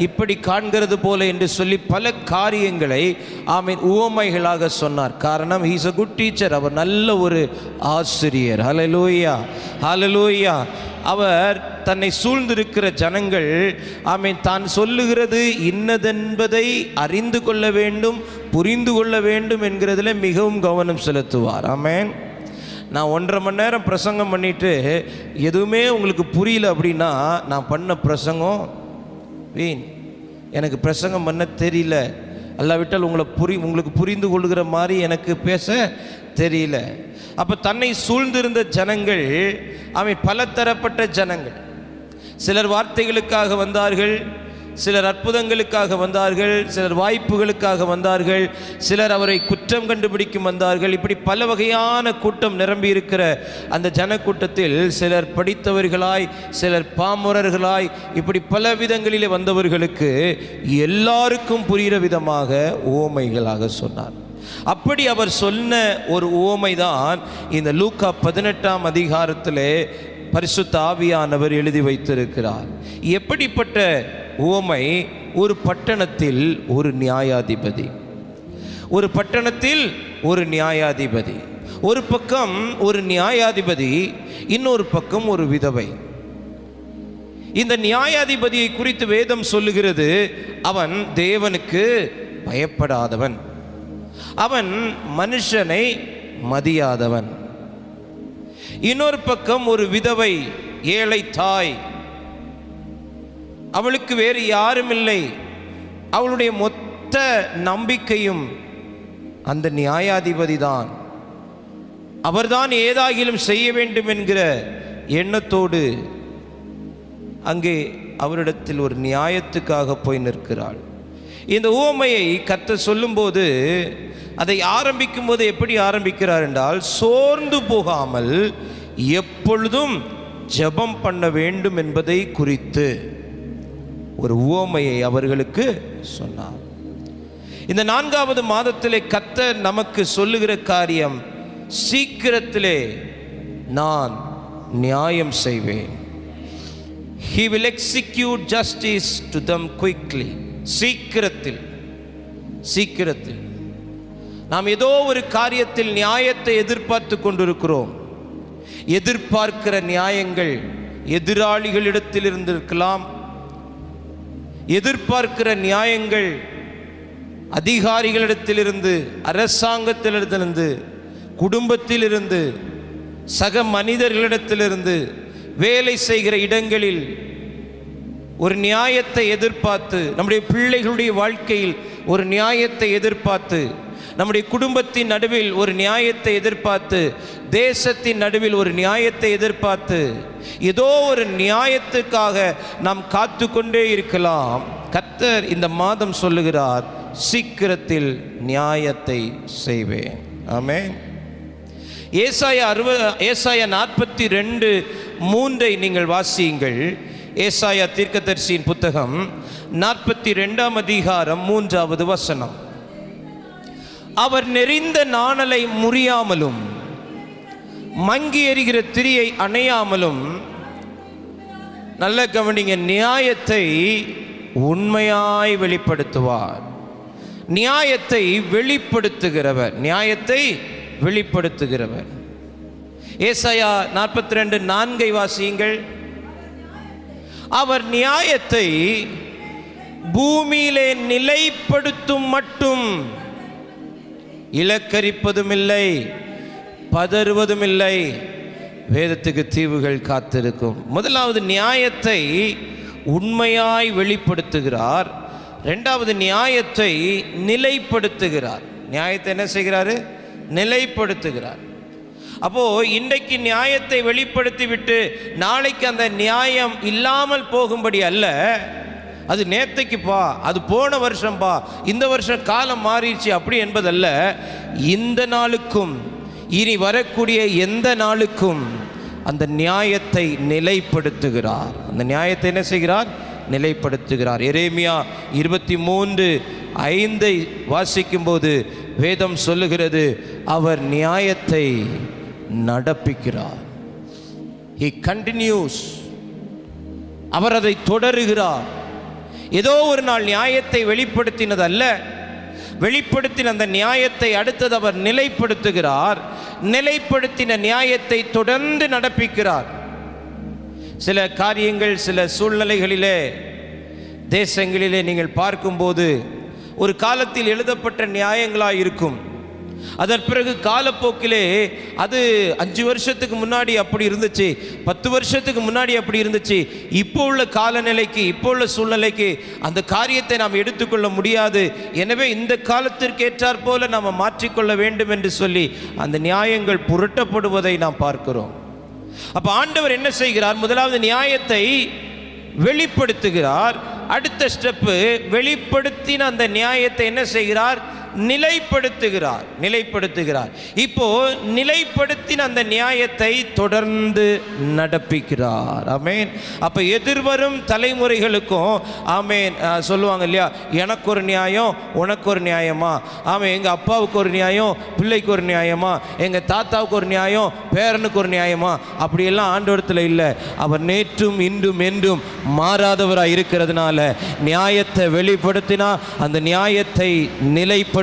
இப்படி காண்கிறது போல என்று சொல்லி பல காரியங்களை ஆமென் உவமைகளாக சொன்னார். காரணம், he is a good teacher. அவர் நல்ல ஒரு ஆசிரியர். ஹல்லேலூயா, ஹல்லேலூயா. அவர் தன்னை சூழ்ந்திருக்கிற ஜனங்கள் ஆமென் தான் சொல்லுகிறது இன்னதென்பதை அறிந்து கொள்ள வேண்டும், புரிந்து கொள்ள வேண்டும் என்கிறதுல மிகவும் கவனம் செலுத்துவார். ஆமென். நான் 1.5 மணி நேரம் பிரசங்கம் பண்ணிட்டு எதுவுமே உங்களுக்கு புரியல அப்படின்னா நான் பண்ண பிரசங்கம் வீண். எனக்கு பிரசங்கம் பண்ண தெரியல அல்லாவிட்டால் உங்களுக்கு புரிந்து கொள்கிற மாதிரி எனக்கு பேச தெரியல. அப்போ தன்னை சூழ்ந்திருந்த ஜனங்கள் பலதரப்பட்ட ஜனங்கள். சிலர் வார்த்தைகளுக்காக வந்தார்கள், சிலர் அற்புதங்களுக்காக வந்தார்கள், சிலர் வாய்ப்புகளுக்காக வந்தார்கள், சிலர் அவரை குற்றம் கண்டுபிடிக்கும் வந்தார்கள். இப்படி பல வகையான கூட்டம் நிரம்பி இருக்கிற அந்த ஜனக்கூட்டத்தில் சிலர் படித்தவர்களாய், சிலர் பாமரர்களாய், இப்படி பல விதங்களிலே வந்தவர்களுக்கு எல்லாருக்கும் புரிகிற விதமாக உவமைகளாக சொன்னார். அப்படி அவர் சொன்ன ஒரு உவமைதான் இந்த லூக்கா 18ஆம் அதிகாரத்திலே பரிசுத்த ஆவியானவர் எழுதி வைத்திருக்கிறார். எப்படிப்பட்ட உவமை? ஒரு பட்டணத்தில் ஒரு நியாயாதிபதி, ஒரு பட்டணத்தில் ஒரு நியாயாதிபதி. ஒரு பக்கம் ஒரு நியாயாதிபதி, இன்னொரு பக்கம் ஒரு விதவை. இந்த நியாயாதிபதியை குறித்து வேதம் சொல்லுகிறது, அவன் தேவனுக்கு பயப்படாதவன், அவன் மனுஷனை மதியாதவன். இன்னொரு பக்கம் ஒரு விதவை, ஏழை தாய், அவளுக்கு வேறு யாரும் இல்லை, அவளுடைய மொத்த நம்பிக்கையும் அந்த நியாயாதிபதி தான். அவர்தான் ஏதாகிலும் செய்ய வேண்டும் என்கிற எண்ணத்தோடு அங்கே அவரிடத்தில் ஒரு நியாயத்துக்காக போய் நிற்கிறாள். இந்த உவமையை கர்த்தர் சொல்லும்போது அதை ஆரம்பிக்கும் போது எப்படி ஆரம்பிக்கிறார் என்றால், சோர்ந்து போகாமல் எப்பொழுதும் ஜெபம் பண்ண வேண்டும் என்பதை குறித்து ஒரு உவமையை அவர்களுக்கு சொன்னார். இந்த 4வது மாதத்திலே கர்த்தர் நமக்கு சொல்லுகிற காரியம், சீக்கிரத்திலே நான் நியாயம் செய்வேன். He will execute justice to them quickly. சீக்கிரத்தில் நாம் ஏதோ ஒரு காரியத்தில் நியாயத்தை எதிர்பார்த்து கொண்டிருக்கிறோம். எதிர்பார்க்கிற நியாயங்கள் எதிராளிகளிடத்தில் இருந்திருக்கலாம், எதிர்பார்க்கிற நியாயங்கள் அதிகாரிகளிடத்திலிருந்து, அரசாங்கத்திலிருந்து, குடும்பத்திலிருந்து, சக மனிதர்களிடத்திலிருந்து, வேலை செய்கிற இடங்களில் ஒரு நியாயத்தை எதிர்பார்த்து, நம்முடைய பிள்ளைகளுடைய வாழ்க்கையில் ஒரு நியாயத்தை எதிர்பார்த்து, நம்முடைய குடும்பத்தின் நடுவில் ஒரு நியாயத்தை எதிர்பார்த்து, தேசத்தின் நடுவில் ஒரு நியாயத்தை எதிர்பார்த்து, ஏதோ ஒரு நியாயத்துக்காக நாம் காத்து கொண்டே இருக்கலாம். கர்த்தர் இந்த மாதம் சொல்லுகிறார், சீக்கிரத்தில் நியாயத்தை செய்வேன். ஆமென். ஏசாயா 42:3 நீங்கள் வாசியுங்கள். ஏசாயா தீர்க்கதரிசியின் புத்தகம் 42ஆம் அதிகாரம் 3வது வசனம். அவர் நெறிந்த நாணலை முறியாமலும் மங்கி எறிகிற திரியை அணையாமலும், நல்ல கவனிங்க, நியாயத்தை உண்மையாய் வெளிப்படுத்துவார். நியாயத்தை வெளிப்படுத்துகிறவர், நியாயத்தை வெளிப்படுத்துகிறவர். ஏசாயா 42:4 வாசியுங்கள். அவர் நியாயத்தை பூமியிலே நிலைப்படுத்தும் மட்டும் இலக்கரிப்பதும் இல்லை, பதறுவதும் இல்லை. வேதத்துக்கு தீவுகள் காத்திருக்கும். முதலாவது நியாயத்தை உண்மையாய் வெளிப்படுத்துகிறார். இரண்டாவது நியாயத்தை நிலைப்படுத்துகிறார். நியாயத்தை என்ன செய்கிறாரு? நிலைப்படுத்துகிறார். அப்போ இன்றைக்கு நியாயத்தை வெளிப்படுத்தி விட்டு நாளைக்கு அந்த நியாயம் இல்லாமல் போகும்படி அல்ல. அது நேத்தைக்குப்பா, அது போன வருஷம்பா, இந்த வருஷம் காலம் மாறிடுச்சு அப்படி என்பதல்ல. இந்த நாளுக்கும் இனி வரக்கூடிய எந்த நாளுக்கும் அந்த நியாயத்தை நிலைப்படுத்துகிறார். அந்த நியாயத்தை என்ன செய்கிறார்? நிலைப்படுத்துகிறார். எரேமியா 23:5 வாசிக்கும் போது வேதம் சொல்லுகிறது, அவர் நியாயத்தை நடப்பிக்கிறார். He continues. அவர் அதை தொடருகிறார். ஏதோ ஒரு நாள் நியாயத்தை வெளிப்படுத்தினது அல்ல, வெளிப்படுத்தின அந்த நியாயத்தை அடுத்தது அவர் நிலைப்படுத்துகிறார். நிலைப்படுத்தின நியாயத்தை தொடர்ந்து நடப்பிக்கிறார். சில காரியங்கள், சில சூழ்நிலைகளிலே, தேசங்களிலே நீங்கள் பார்க்கும்போது ஒரு காலத்தில் எழுதப்பட்ட நியாயங்களாக இருக்கும். அதன் பிறகு காலப்போக்கிலே அது 5 வருஷத்துக்கு முன்னாடி அப்படி இருந்துச்சு, 10 வருஷத்துக்கு முன்னாடி அப்படி இருந்துச்சு. இப்போ உள்ள காலநிலைக்கு, இப்போ உள்ள சூழ்நிலைக்கு அந்த காரியத்தை நாம் எடுத்துக்கொள்ள முடியாது. எனவே இந்த காலத்திற்கு ஏற்றாற் போல நாம் மாற்றிக்கொள்ள வேண்டும் என்று சொல்லி அந்த நியாயங்கள் புரட்டப்படுவதை நாம் பார்க்கிறோம். அப்ப ஆண்டவர் என்ன செய்கிறார்? முதலாவது நியாயத்தை வெளிப்படுத்துகிறார். அடுத்த ஸ்டெப்பு, வெளிப்படுத்தின அந்த நியாயத்தை என்ன செய்கிறார்? நிலைப்படுத்துகிறார். இப்போ நிலைப்படுத்தின அந்த நியாயத்தை தொடர்ந்து நடப்பிக்கிறார். ஆமென். அப்ப எதிர்வரும் தலைமுறைகளுக்கும் ஆமென் சொல்லுவாங்க இல்லையா, எனக்கு ஒரு நியாயம் உனக்கு ஒரு நியாயமா, ஆமென், எங்க அப்பாவுக்கு ஒரு நியாயம் பிள்ளைக்கு ஒரு நியாயமா, எங்க தாத்தாவுக்கு ஒரு நியாயம் பேரனுக்கு ஒரு நியாயமா, அப்படியெல்லாம் ஆண்டவரத்தில் இல்லை. அவர் நேற்றும் இன்றும் என்றும் மாறாதவராக இருக்கிறதுனால நியாயத்தை வெளிப்படுத்தினா அந்த நியாயத்தை நிலைப்படுத்தினால்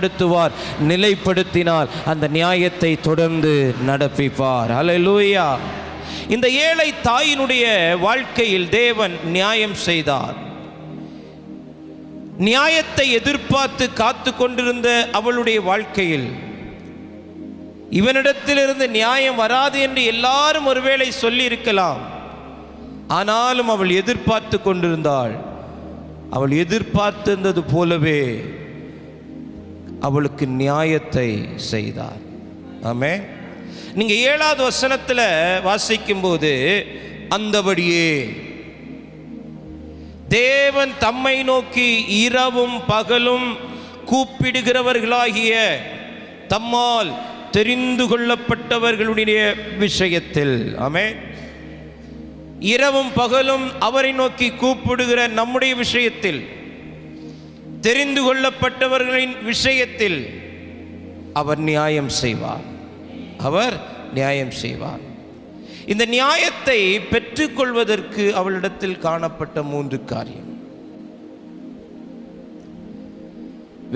அந்த நியாயத்தை தொடர்ந்து நடப்பிப்பார். அல்லேலூயா. இந்த ஏழை தாயினுடைய வாழ்க்கையில் தேவன் நியாயம் செய்தார். நியாயத்தை எதிர்பார்த்து காத்து கொண்டிருந்த அவளுடைய வாழ்க்கையில் இவனிடத்திலிருந்து நியாயம் வராது என்று எல்லாரும் ஒருவேளை சொல்லி இருக்கலாம். ஆனாலும் அவள் எதிர்பார்த்து கொண்டிருந்தாள். அவள் எதிர்பார்த்திருந்தது போலவே அவளுக்கு நியாயத்தை செய்தார். ஆமென். நீங்க 7வது வசனத்தில் வாசிக்கும் போது, அந்தபடியே தேவன் தம்மை நோக்கி இரவும் பகலும் கூப்பிடுகிறவர்களாகிய தம்மால் தெரிந்து கொள்ளப்பட்டவர்களுடைய விஷயத்தில், ஆமென், இரவும் பகலும் அவரை நோக்கி கூப்பிடுகிற நம்முடைய விஷயத்தில், தெரிந்து கொள்ளப்பட்டவர்களின் விஷயத்தில் அவர் நியாயம் செய்வார். இந்த நியாயத்தை பெற்றுக்கொள்வதற்கு அவளிடத்தில் காணப்பட்ட 3 காரியம்.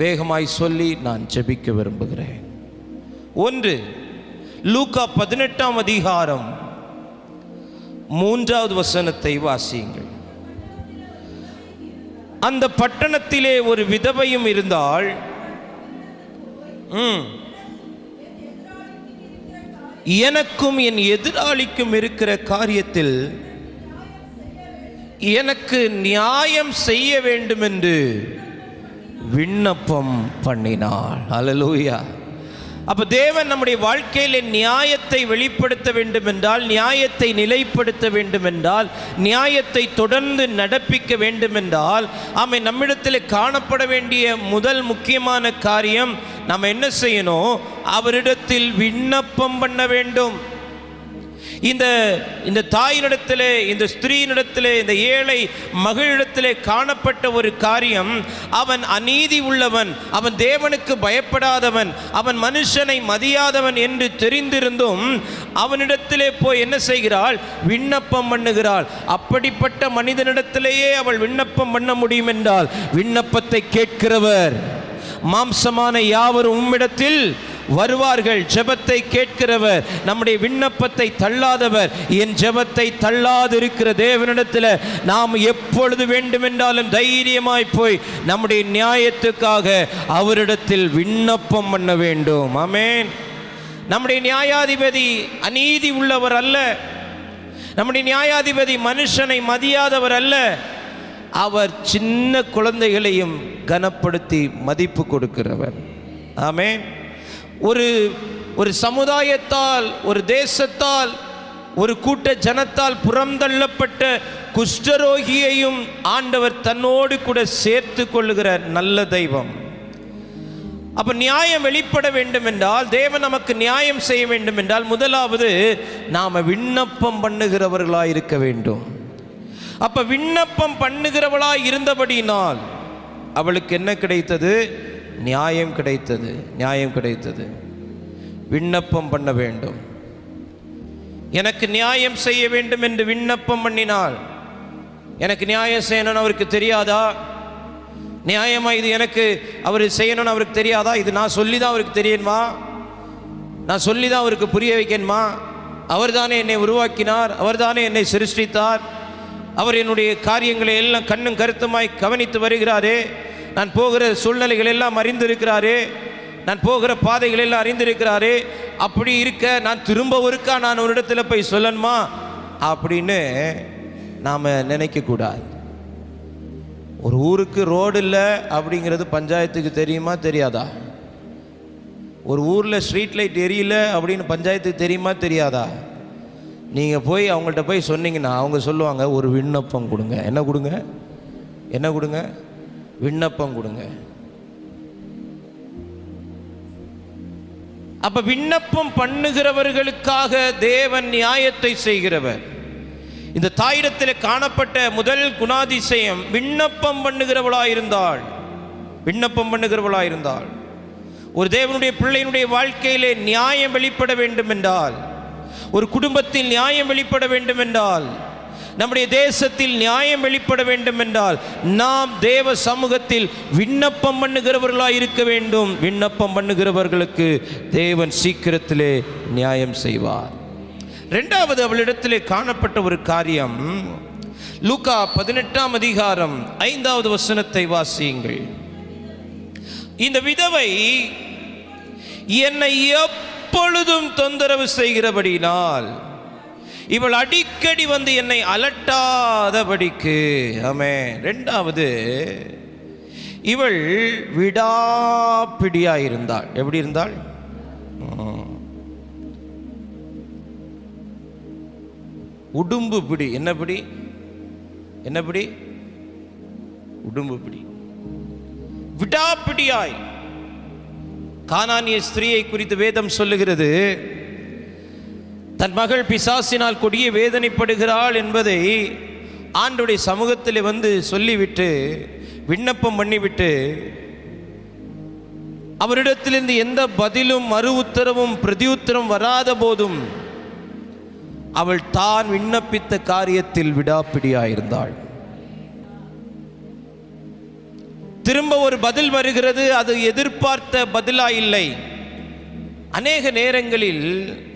வேகமாய் சொல்லி நான் ஜெபிக்க விரும்புகிறேன். 1, லூக்கா 18ஆம் அதிகாரம் 3வது வசனத்தை வாசியுங்கள். அந்த பட்டணத்திலே ஒரு விதவையும் இருந்தாள். எனக்கும் என் எதிராளிக்கும் இருக்கிற காரியத்தில் எனக்கு நியாயம் செய்ய வேண்டும் என்று விண்ணப்பம் பண்ணினாள். அல்லேலூயா. அப்ப தேவன் நம்முடைய வாழ்க்கையிலே நியாயத்தை வெளிப்படுத்த வேண்டும் என்றால், நியாயத்தை நிலைப்படுத்த வேண்டும் என்றால், நியாயத்தை தொடர்ந்து நடப்பிக்க வேண்டும் என்றால், ஆமென், நம்மிடத்தில் காணப்பட வேண்டிய முதல் முக்கியமான காரியம் நாம் என்ன செய்யணும்? அவரிடத்தில் விண்ணப்பம் பண்ண வேண்டும். இந்த தாயினிடத்திலே, இந்த ஸ்திரீனிடத்திலே, இந்த ஏழை மகளிடத்திலே காணப்பட்ட ஒரு காரியம், அவன் அநீதி உள்ளவன், அவன் தேவனுக்கு பயப்படாதவன், அவன் மனுஷனை மதியாதவன் என்று தெரிந்திருந்தும் அவனிடத்திலே போய் என்ன செய்கிறாள்? விண்ணப்பம் பண்ணுகிறாள். அப்படிப்பட்ட மனிதனிடத்திலேயே அவள் விண்ணப்பம் பண்ண முடியும் என்றால், விண்ணப்பத்தை கேட்கிறவர் மாம்சமான யாவரும் உம்மிடத்தில் வருவார்கள். ஜெபத்தை கேட்கிறவர், நம்முடைய விண்ணப்பத்தை தள்ளாதவர். என் ஜெபத்தை தள்ளாதிருக்கிற தேவனிடத்தில் நாம் எப்பொழுது வேண்டுமென்றாலும் தைரியமாய் போய் நம்முடைய நியாயத்துக்காக அவரிடத்தில் விண்ணப்பம் பண்ண வேண்டும். ஆமென். நம்முடைய நியாயாதிபதி அநீதி உள்ளவர் அல்ல. நம்முடைய நியாயாதிபதி மனுஷனை மதியாதவர் அல்ல. அவர் சின்ன குழந்தைகளையும் கனப்படுத்தி மதிப்பு கொடுக்கிறவர். ஆமென். ஒரு சமுதாயத்தால், ஒரு தேசத்தால், ஒரு கூட்ட ஜனத்தால் புறந்தள்ளப்பட்ட குஷ்டரோகியையும் ஆண்டவர் தன்னோடு கூட சேர்த்து கொள்ளுகிற நல்ல தெய்வம். அப்ப நியாயம் வெளிப்பட வேண்டும் என்றால், தேவன் நமக்கு நியாயம் செய்ய வேண்டும் என்றால், முதலாவது நாம விண்ணப்பம் பண்ணுகிறவர்களாய் இருக்க வேண்டும். அப்ப விண்ணப்பம் பண்ணுகிறவளாய் இருந்தபடியினால் அவளுக்கு என்ன கிடைத்தது? நியாயம் கிடைத்தது. விண்ணப்பம் பண்ண வேண்டும். எனக்கு நியாயம் செய்ய வேண்டும் என்று விண்ணப்பம் பண்ணினாள். எனக்கு நியாயம் செய்யணும்னு அவருக்கு தெரியாதா? நியாயமா இது எனக்கு அவர் செய்யணும்னு அவருக்கு தெரியாதா? இது நான் சொல்லி தான் அவருக்கு தெரியுமா? நான் சொல்லி தான் அவருக்கு புரிய வைக்கணுமா? அவர் தானே என்னை உருவாக்கினார், அவர் தானே என்னை சிருஷ்டித்தார், அவர் என்னுடைய காரியங்களை எல்லாம் கண்ணும் கருத்துமாய் கவனித்து வருகிறாரே, நான் போகிற சூழ்நிலைகள் எல்லாம் அறிந்திருக்கிறாரே, நான் போகிற பாதைகளெல்லாம் அறிந்திருக்கிறாரே, அப்படி இருக்க நான் திரும்ப ஒருக்கா நான் ஒரு இடத்துல போய் சொல்லணுமா அப்படின்னு நாம் நினைக்கக்கூடாது. ஒரு ஊருக்கு ரோடு இல்லை அப்படிங்கிறது பஞ்சாயத்துக்கு தெரியுமா தெரியாதா? ஒரு ஊரில் ஸ்ட்ரீட் லைட் எரியல அப்படின்னு பஞ்சாயத்துக்கு தெரியுமா தெரியாதா? நீங்கள் போய் அவங்கள்ட்ட போய் சொன்னீங்கன்னா அவங்க சொல்லுவாங்க, ஒரு விண்ணப்பம் கொடுங்க. என்ன கொடுங்க? என்ன கொடுங்க? விண்ணப்பம் கொடுங்க. அப்ப விண்ணப்பம் பண்ணுகிறவர்களுக்காக தேவன் நியாயத்தை செய்கிறவர். இந்த தாயிடத்தில் காணப்பட்ட முதல் குணாதிசயம் விண்ணப்பம் பண்ணுகிறவளாயிருந்தாள். விண்ணப்பம் பண்ணுகிறவளாயிருந்தாள். ஒரு தேவனுடைய பிள்ளையினுடைய வாழ்க்கையிலே நியாயம் வெளிப்பட வேண்டும் என்றால், ஒரு குடும்பத்தில் நியாயம் வெளிப்பட வேண்டும் என்றால், நம்முடைய தேசத்தில் நியாயம் வெளிப்பட வேண்டும் என்றால், நாம் தேவ சமூகத்தில் விண்ணப்பம் பண்ணுகிறவர்களாக இருக்க வேண்டும். விண்ணப்பம் பண்ணுகிறவர்களுக்கு தேவன் சீக்கிரத்திலே நியாயம் செய்வார். இரண்டாவது அவளிடத்திலே காணப்பட்ட ஒரு காரியம், லூக்கா 18ஆம் அதிகாரம் 5வது வசனத்தை வாசியுங்கள். இந்த விதவை என்னை எப்பொழுதும் தொந்தரவு செய்கிறபடினால் இவள் அடிக்கடி வந்து என்னை அலட்டாதபடிக்கு. ஆமென். இரண்டாவது, இவள் விடாப்பிடியாயிருந்தாள். எப்படி இருந்தாள்? உடும்பு பிடி. என்ன பிடி? என்ன பிடி? உடும்பு பிடி. விடாப்பிடியாய். கானானிய ஸ்திரீயை குறித்து வேதம் சொல்லுகிறது, தன் மகள் பிசாசினால் கொடிய வேதனைப்படுகிறாள் என்பதை ஆண்டவருடைய சமூகத்தில் வந்து சொல்லிவிட்டு விண்ணப்பம் பண்ணிவிட்டு அவரிடத்திலிருந்து எந்த பதிலும் மறு உத்தரவும் பிரதியுத்தரம் வராத போதும் அவள் தான் விண்ணப்பித்த காரியத்தில் விடாப்பிடியாயிருந்தாள். திரும்ப ஒரு பதில் வருகிறது, அது எதிர்பார்த்த பதிலா இல்லை. அநேக நேரங்களில்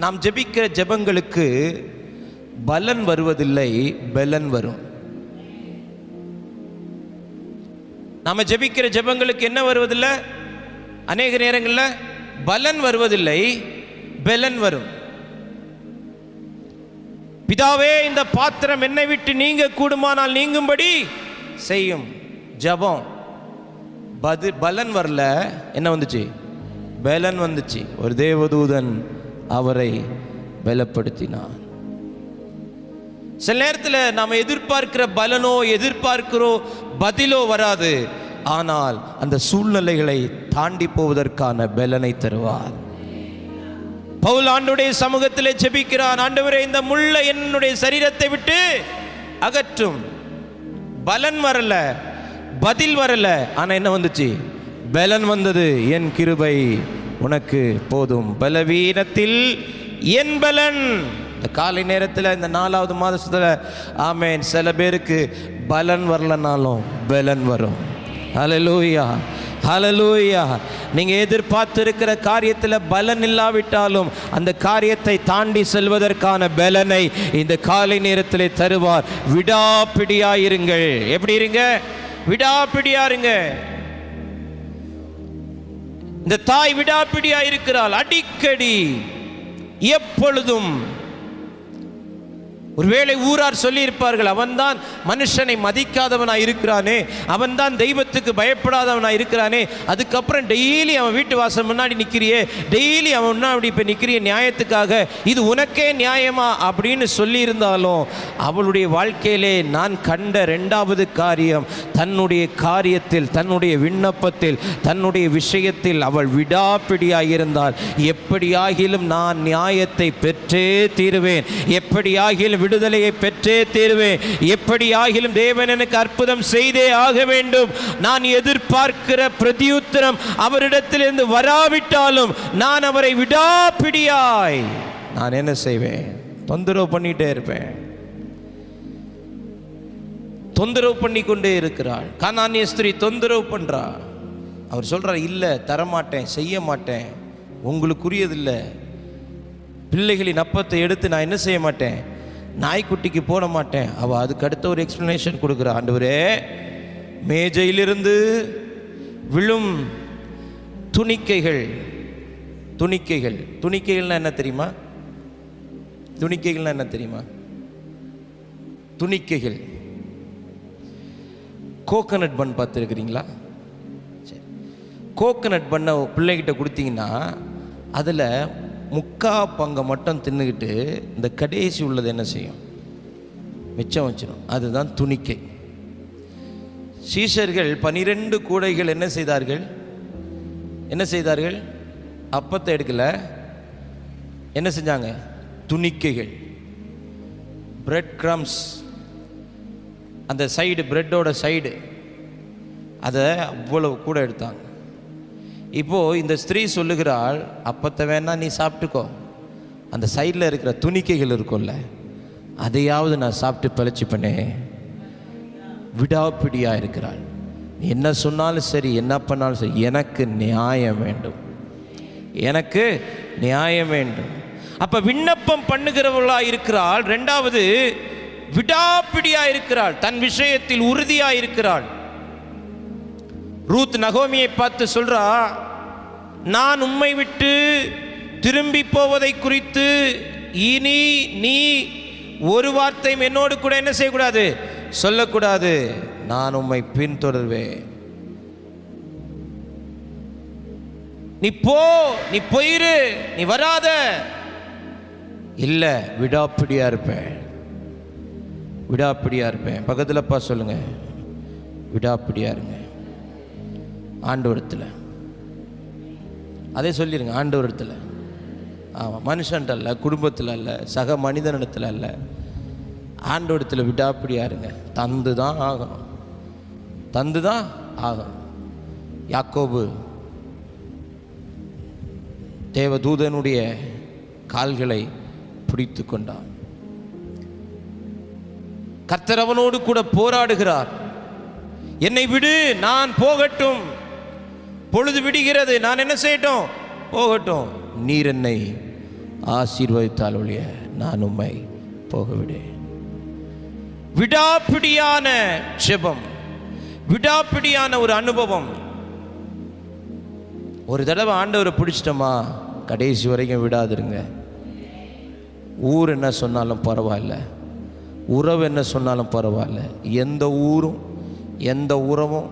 நாம் ஜெபிக்கிற ஜெபங்களுக்கு பலன் வருவதில்லை, பலன் வரும். நாம ஜெபிக்கிற ஜெபங்களுக்கு என்ன வருவதில்லை? அநேக நேரங்களில் பலன் வருவதில்லை, பலன் வரும். பிதாவே, இந்த பாத்திரம் என்னை விட்டு நீங்க கூடுமானால் நீங்கும்படி செய்யும். ஜெபம் பலன் வரல, என்ன வந்துச்சு? பலன் வந்துச்சு. ஒரு தேவதூதன் அவரை பலப்படுத்தினான். சில நேரத்தில் நாம் எதிர்பார்க்கிற பலனோ எதிர்பார்க்கிறோ பதிலோ வராது, ஆனால் அந்த சூழ்நிலைகளை தாண்டி போவதற்கான பலனை தருவார். பவுல் ஆண்டவருடைய சமூகத்திலே ஜெபிக்கிறான், ஆண்டவரே, இந்த முள்ளை என்னுடைய சரீரத்தை விட்டு அகற்றும். பலன் வரல, பதில் வரல, ஆனா என்ன வந்துச்சு? பலன் வந்தது. என் கிருபை உனக்கு போதும், பலவீனத்தில் என் பலன். இந்த காலை நேரத்தில் இந்த 4வது மாதத்துல ஆமென், சில பேருக்கு பலன் வரலனாலும் பலன் வரும். ஹல்லேலூயா, ஹல்லேலூயா. நீங்க எதிர்பார்த்து இருக்கிற காரியத்தில் பலன் இல்லாவிட்டாலும் அந்த காரியத்தை தாண்டி செல்வதற்கான பலனை இந்த காலை நேரத்தில் தருவார். விடாப்பிடியாயிருங்கள். எப்படி இருங்க? விடாப்பிடியாருங்க. இந்த தாய் விடாப்பிடியா இருக்கிறாள். அடிக்கடி, எப்பொழுதும். ஒருவேளை ஊரார் சொல்லி இருப்பார்கள், அவன்தான் மனுஷனை மதிக்காதவனாய் இருக்கிறானே, அவன்தான் தெய்வத்துக்கு பயப்படாதவனாய் இருக்கிறானே, அதுக்கப்புறம் டெய்லி அவன் வீட்டு வாசல் முன்னாடி நிற்கிறியே, டெய்லி அவன் முன்னாடி இப்போ நிற்கிறிய நியாயத்துக்காக, இது உனக்கே நியாயமா அப்படின்னு சொல்லியிருந்தாலும் அவளுடைய வாழ்க்கையிலே நான் கண்ட 2வது காரியம், தன்னுடைய காரியத்தில், தன்னுடைய விண்ணப்பத்தில், தன்னுடைய விஷயத்தில் அவள் விடாப்பிடியாயிருந்தாள். எப்படியாகிலும் நான் நியாயத்தை பெற்றே தீருவேன், எப்படியாகிலும் விடுதலையை பெற்றே தீருவேன், எப்படி ஆகிலும் தேவன் எனக்கு அற்புதம் செய்தே ஆக வேண்டும். நான் எதிர்பார்க்கிற பிரதியுத்தரம் அவரிடத்திலிருந்து வராவிட்டாலும் நான் அவரை விடாப்பிடியாய் நான் என்ன செய்வேன்? தொந்தரவு பண்ணிட்டே இருப்பேன். தொந்தரவு பண்ணி கொண்டே இருக்கிறாள். கானானிய ஸ்திரீ தொந்தரவு பண்றா. அவர் சொல்றார், இல்லை, தரமாட்டேன், செய்ய மாட்டேன், உங்களுக்குரியதில்லை. பிள்ளைகளின் அப்பத்தை எடுத்து நான் என்ன செய்ய மாட்டேன்? நாய்க்குட்டிக்கு போட மாட்டேன். அவள் அதுக்கு அடுத்த ஒரு எக்ஸ்பிளனேஷன் கொடுக்குறா. ஆண்டவரே, மேஜையிலிருந்து விழும் துணிக்கைகள். துணிக்கைகள் துணிக்கைகள்னா என்ன தெரியுமா? துணிக்கைகள்னா என்ன தெரியுமா? துணிக்கைகள். கோகனட் பன் பார்த்துருக்கிறீங்களா? சரி, கோகனட் பண்ணை பிள்ளைகிட்ட கொடுத்தீங்கன்னா அதில் 3/4 பங்கை மட்டும் தின்னுக்கிட்டு இந்த கடைசி உள்ளது என்ன செய்யும்? மிச்சம் வச்சிடும். அதுதான் துணிக்கை. சீஷர்கள் 12 கூடைகள் என்ன செய்தார்கள்? அப்பத்தை எடுக்கல, என்ன செஞ்சாங்க? துணிக்கைகள், பிரெட் கிரம்ஸ், அந்த சைடு, பிரெட்டோட சைடு, அதை அவ்வளவு கூட எடுத்தாங்க. இப்போது இந்த ஸ்திரீ சொல்லுகிறாள், அப்பத்தை வேணா நீ சாப்பிட்டுக்கோ, அந்த சைடில் இருக்கிற துணிக்கைகள் இருக்கும்ல, அதையாவது நான் சாப்பிட்டு பிழைச்சிப்பனே. விடாப்பிடியாக இருக்கிறாள். நீ என்ன சொன்னாலும் சரி, என்ன பண்ணாலும் சரி, எனக்கு நியாயம் வேண்டும், எனக்கு நியாயம் வேண்டும். அப்போ விண்ணப்பம் பண்ணுகிறவர்களாக இருக்கிறாள். ரெண்டாவது, விடாப்பிடியாக இருக்கிறாள், தன் விஷயத்தில் உறுதியாக இருக்கிறாள். ரூத் நகோமியை பார்த்து சொல்றா, நான் உம்மை விட்டு திரும்பி போவதை குறித்து இனி நீ ஒரு வார்த்தையும் என்னோடு கூட என்ன செய்யக்கூடாது? சொல்லக்கூடாது. நான் உம்மை பின்தொடர்வேன். நீ போ, நீ போயிரு, நீ வராத. இல்ல, விடாப்பிடியா இருப்பேன், விடாப்பிடியா இருப்பேன். பக்கத்துலப்பா சொல்லுங்க, விடாப்பிடியா இருங்க. ஆண்டவரத்தில் அதே சொல்லிடுங்க, ஆண்டவரத்தில். ஆமாம், மனுஷன்ட்ட அல்ல, குடும்பத்தில் அல்ல, சக மனிதனிடத்தில் அல்ல, ஆண்டவரத்தில் விடாப்பிடியா இருங்க. தந்து தான் ஆகணும், தந்து தான் ஆகணும். யாக்கோபு தேவதூதனுடைய கால்களை பிடித்து கொண்டான். கர்த்தர் அவனோடு கூட போராடுகிறார். என்னை விடு, நான் போகட்டும், பொழுது விடுகிறது, நான் என்ன செய்யட்டும்? போகட்டும். நீர் என்னை ஆசீர்வதித்தால் ஒழிய நான் உம்மை போகவிடேன். விடாப்பிடியான ஜெபம், விடாப்பிடியான ஒரு அனுபவம். ஒரு தடவை ஆண்டவரை பிடிச்சிட்டோமா, கடைசி வரைக்கும் விடாதிருங்க. ஊர் என்ன சொன்னாலும் பரவாயில்ல, உறவு என்ன சொன்னாலும் பரவாயில்ல, எந்த ஊரும் எந்த உறவும்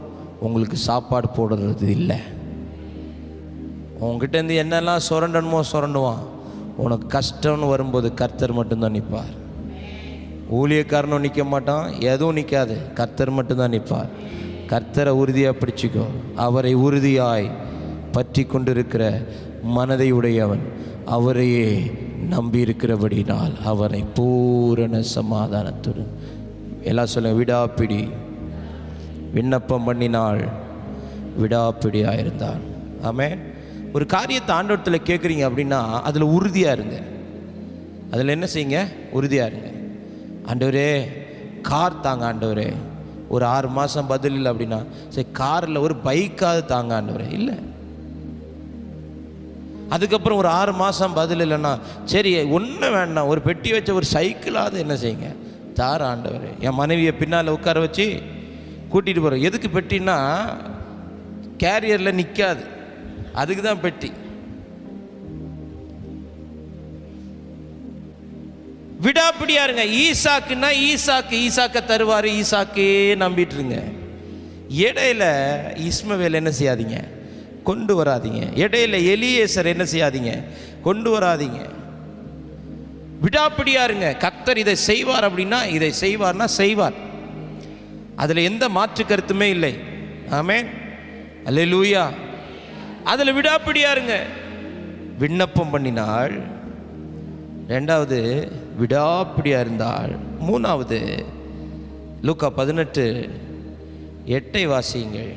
உங்களுக்கு சாப்பாடு போடுறது இல்லை. உங்ககிட்டேருந்து என்னெல்லாம் சுரண்டணுமோ சுரண்டுவான். உனக்கு கஷ்டம்னு வரும்போது கர்த்தர் மட்டும்தான் நிற்பார். ஊழியக்காரனும் நிற்க மாட்டான், எதுவும் நிற்காது, கர்த்தர் மட்டும்தான் நிற்பார். கர்த்தரை உறுதியாக பிடிச்சிக்கோ. அவரை உறுதியாய் பற்றி கொண்டிருக்கிற மனதை உடையவன் அவரையே நம்பியிருக்கிறபடினால் அவரை பூரண சமாதானத்துடன். எல்லாம் சொல்லுங்க, விடாப்பிடி. விண்ணப்பம் பண்ணினாள், விடாப்பிடியாக இருந்தாள். ஆமென். ஒரு காரியத்தை ஆண்டவரத்தில் கேட்குறீங்க அப்படின்னா அதில் உறுதியாக இருங்க. அதில் என்ன செய்யுங்க? உறுதியாக இருங்க. ஆண்டவரே கார் தாங்க ஆண்டவரே, ஒரு 6 மாதம் பதில் இல்லை அப்படின்னா சரி காரில் ஒரு பைக்காவது தாங்க ஆண்டவரே. இல்லை, அதுக்கப்புறம் ஒரு 6 மாதம் பதில் இல்லைன்னா சரி ஒன்றும் வேண்டாம், ஒரு பெட்டி வச்ச ஒரு சைக்கிளாவது என்ன செய்யுங்க? தார ஆண்டவரே. என் மனைவியை பின்னால் உட்கார வச்சு கூட்டிகிட்டு போகிறோம். எதுக்கு பெட்டின்னா கேரியரில் நிற்காது, அதுக்கு தான் பெட்டி. விடாப்பிடியா இருங்க. ஈசாக்குன்னா ஈசாக்க தருவார், ஈசாக்கே நம்பிட்டு இருங்க. இடையில இஸ்மவேல் என்ன செய்யாதீங்க? கொண்டு வராதீங்க. இடையில எலியேசர் என்ன செய்யாதீங்க? கொண்டு வராதீங்க. விடாப்பிடியா இருங்க. கர்த்தர் இதை செய்வார் அப்படின்னா இதை செய்வார்னா செய்வார், அதில் எந்த மாற்று கருத்துமே இல்லை. ஆமென், அல்லேலூயா. அதில் விடாப்பிடியா இருங்க. விண்ணப்பம் பண்ணினாள், ரெண்டாவது விடாப்பிடியா இருந்தாள், மூணாவது லூக்கா 18:8 வாசியுங்கள்.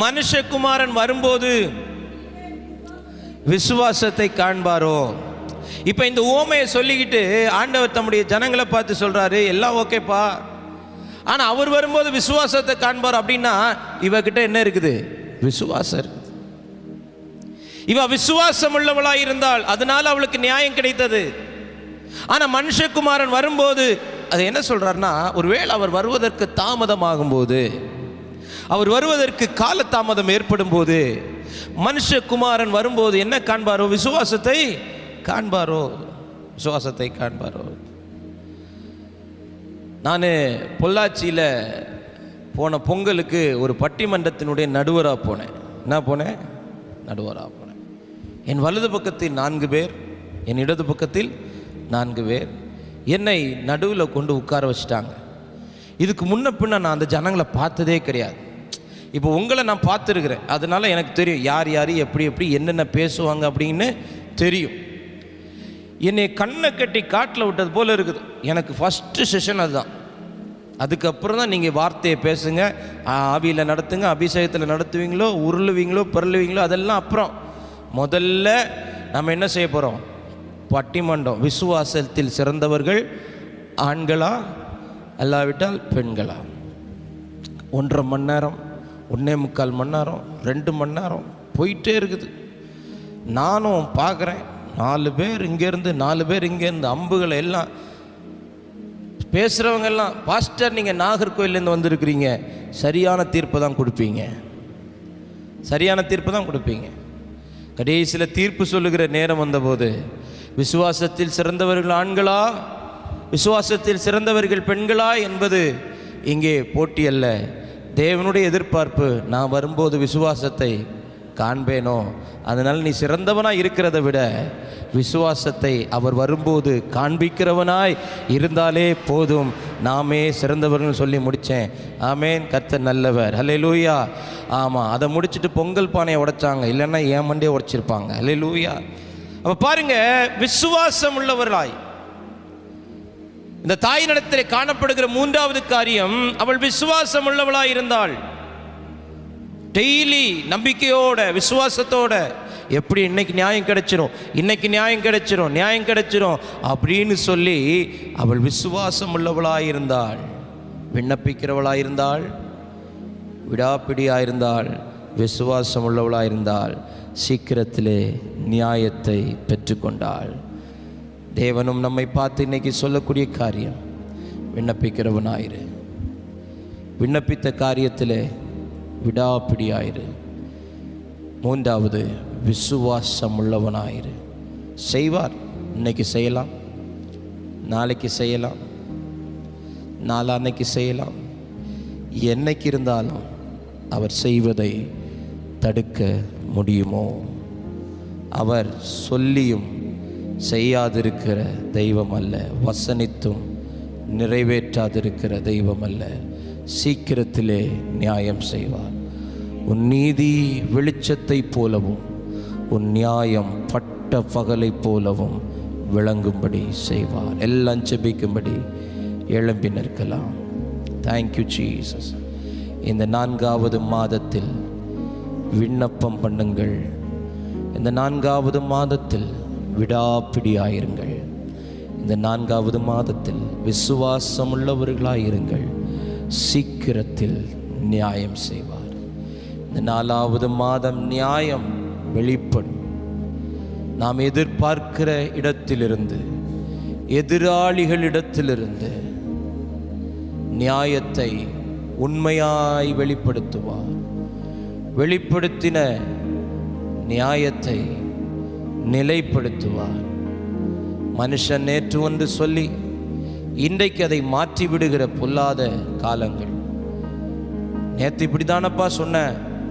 மனுஷகுமாரன் வரும்போது விசுவாசத்தை காண்பாரோ. இப்போ இந்த ஓமையை சொல்லிக்கிட்டு ஆண்டவர் தம்முடைய ஜனங்களை பார்த்து சொல்றாரு, எல்லாம் ஓகேப்பா, ஆனால் அவர் வரும்போது விசுவாசத்தை காண்பார். அப்படின்னா இவகிட்ட என்ன இருக்குது? விசுவாசம் இருக்குது. இவ விசுவாசம் உள்ளவளாய் இருந்தால் அதனால அவளுக்கு நியாயம் கிடைத்தது. ஆனால் மனுஷகுமாரன் வரும்போது அது என்ன சொல்கிறாருன்னா, ஒருவேளை அவர் வருவதற்கு தாமதமாகும் போது, அவர் வருவதற்கு காலதாமதம் ஏற்படும் போது, மனுஷகுமாரன் வரும்போது என்ன காண்பாரோ? விசுவாசத்தை காண்பாரோ? விசுவாசத்தை காண்பாரோ? நான் பொள்ளாச்சியில் போன பொங்கலுக்கு ஒரு பட்டிமன்றத்தினுடைய நடுவராக போனேன். என்ன போனேன்? நடுவராக போனேன். என் வலது பக்கத்தில் 4 பேர், என் இடது பக்கத்தில் 4 பேர் என்னை நடுவில் கொண்டு உட்கார வச்சுட்டாங்க. இதுக்கு முன்ன பின்ன நான் அந்த ஜனங்களை பார்த்ததே கிடையாது. இப்போ உங்களை நான் பார்த்துருக்குறேன், அதனால் எனக்கு தெரியும் யார் யார் எப்படி என்னென்ன பேசுவாங்க அப்படின்னு தெரியும். என்னை கண்ணை கட்டி காட்டில் விட்டது போல் இருக்குது. எனக்கு ஃபஸ்ட்டு செஷன் அதுதான். அதுக்கப்புறம் தான் நீங்கள் வார்த்தையை பேசுங்க, ஆவியில் நடத்துங்க, அபிஷேகத்தில் நடத்துவீங்களோ, உருளுவீங்களோ, பரலுவீங்களோ, அதெல்லாம் அப்புறம். முதல்ல நம்ம என்ன செய்ய போகிறோம்? பட்டிமன்றம். விசுவாசத்தில் சிறந்தவர்கள் ஆண்களா அல்லாவிட்டால் பெண்களா? 1.5 மணி நேரம், 1.25 மணி நேரம், 2 மணி நேரம் போயிட்டே இருக்குது. நானும் பார்க்குறேன், 4 பேர் இங்கேருந்து 4 பேர் இங்கேருந்து அம்புகளை எல்லாம் பேசுகிறவங்க எல்லாம், பாஸ்டர் நீங்கள் நாகர்கோயிலேருந்து வந்திருக்கிறீங்க, சரியான தீர்ப்பு தான் கொடுப்பீங்க, சரியான தீர்ப்பு தான் கொடுப்பீங்க. கடைசியில் தீர்ப்பு சொல்லுகிற நேரம் வந்தபோது, விசுவாசத்தில் சிறந்தவர்கள் ஆண்களா, விசுவாசத்தில் சிறந்தவர்கள் பெண்களா என்பது இங்கே போட்டி அல்ல. தேவனுடைய எதிர்பார்ப்பு, நான் வரும்போது விசுவாசத்தை காண்பேனோ, அதனால் நீ சிறந்தவனாய் இருக்கிறத விட விசுவாசத்தை அவர் வரும்போது காண்பிக்கிறவனாய் இருந்தாலே போதும். நாமே சிறந்தவர்கள் சொல்லி முடித்தேன். ஆமேன். கர்த்தர் நல்லவர். ஹல்லேலூயா. ஆமாம், அதை முடிச்சுட்டு பொங்கல் பானையை உடைச்சாங்க, இல்லைன்னா ஏன் மண்டே உடைச்சிருப்பாங்க. ஹல்லேலூயா. அப்போ பாருங்க, விசுவாசம் உள்ளவர்களாய் இந்த தாயினிடத்தில் காணப்படுகிற 3வது காரியம், அவள் விசுவாசம் உள்ளவளாய் இருந்தாள். டெய்லி நம்பிக்கையோட விசுவாசத்தோட, எப்படி இன்னைக்கு நியாயம் கிடைச்சிரும், இன்னைக்கு நியாயம் கிடைச்சிரும், நியாயம் கிடைச்சிரும் அப்படின்னு சொல்லி அவள் விசுவாசம் உள்ளவளாயிருந்தாள். விண்ணப்பிக்கிறவளாயிருந்தாள், விடாப்பிடியாயிருந்தாள், விசுவாசம் உள்ளவளாயிருந்தாள். சீக்கிரத்திலே நியாயத்தை பெற்றுக்கொண்டாள். தேவனும் நம்மை பார்த்து இன்னைக்கு சொல்லக்கூடிய காரியம், விண்ணப்பிக்கிறவனாயிரு, விண்ணப்பித்த காரியத்திலே விடாப்பிடியாயிரு. 3வது, விசுவாசம் உள்ளவனாயிரு. செய்வார். இன்னைக்கு செய்யலாம், நாளைக்கு செய்யலாம், நாளான்னைக்கு செய்யலாம், என்னைக்கு இருந்தாலும் அவர் செய்வதை தடுக்க முடியுமோ? அவர் சொல்லியும் செய்யாதிருக்கிற தெய்வம் அல்ல, வசனித்தும் நிறைவேற்றாதிருக்கிற தெய்வம் அல்ல. சீக்கிரத்திலே நியாயம் செய்வார். உன் நீதி வெளிச்சத்தை போலவும் உன் நியாயம் பட்ட பகலை போலவும் விளங்கும்படி செய்வார். எல்லாம் ஜெபிக்கும்படி எழும்பி நிற்கலாம். Thank you Jesus. இந்த 4வது மாதத்தில் விண்ணப்பம் பண்ணுங்கள். இந்த 4வது மாதத்தில் விடாப்பிடியாயிருங்கள். இந்த 4வது மாதத்தில் விசுவாசம் உள்ளவர்களாயிருங்கள். சீக்கிரத்தில் நியாயம் செய்வார். இந்த 4வது மாதம் நியாயம் வெளிப்படும். நாம் எதிர்பார்க்கிற இடத்திலிருந்து, எதிராளிகளிடத்திலிருந்து நியாயத்தை உண்மையாய் வெளிப்படுத்துவார். வெளிப்படுத்தின நியாயத்தை நிலைப்படுத்துவார். மனுஷன் நேற்று ஒன்று சொல்லி இன்றைக்கு அதை மாற்றி விடுகிற பொல்லாத காலங்கள். நேற்று இப்படி தானப்பா சொன்ன,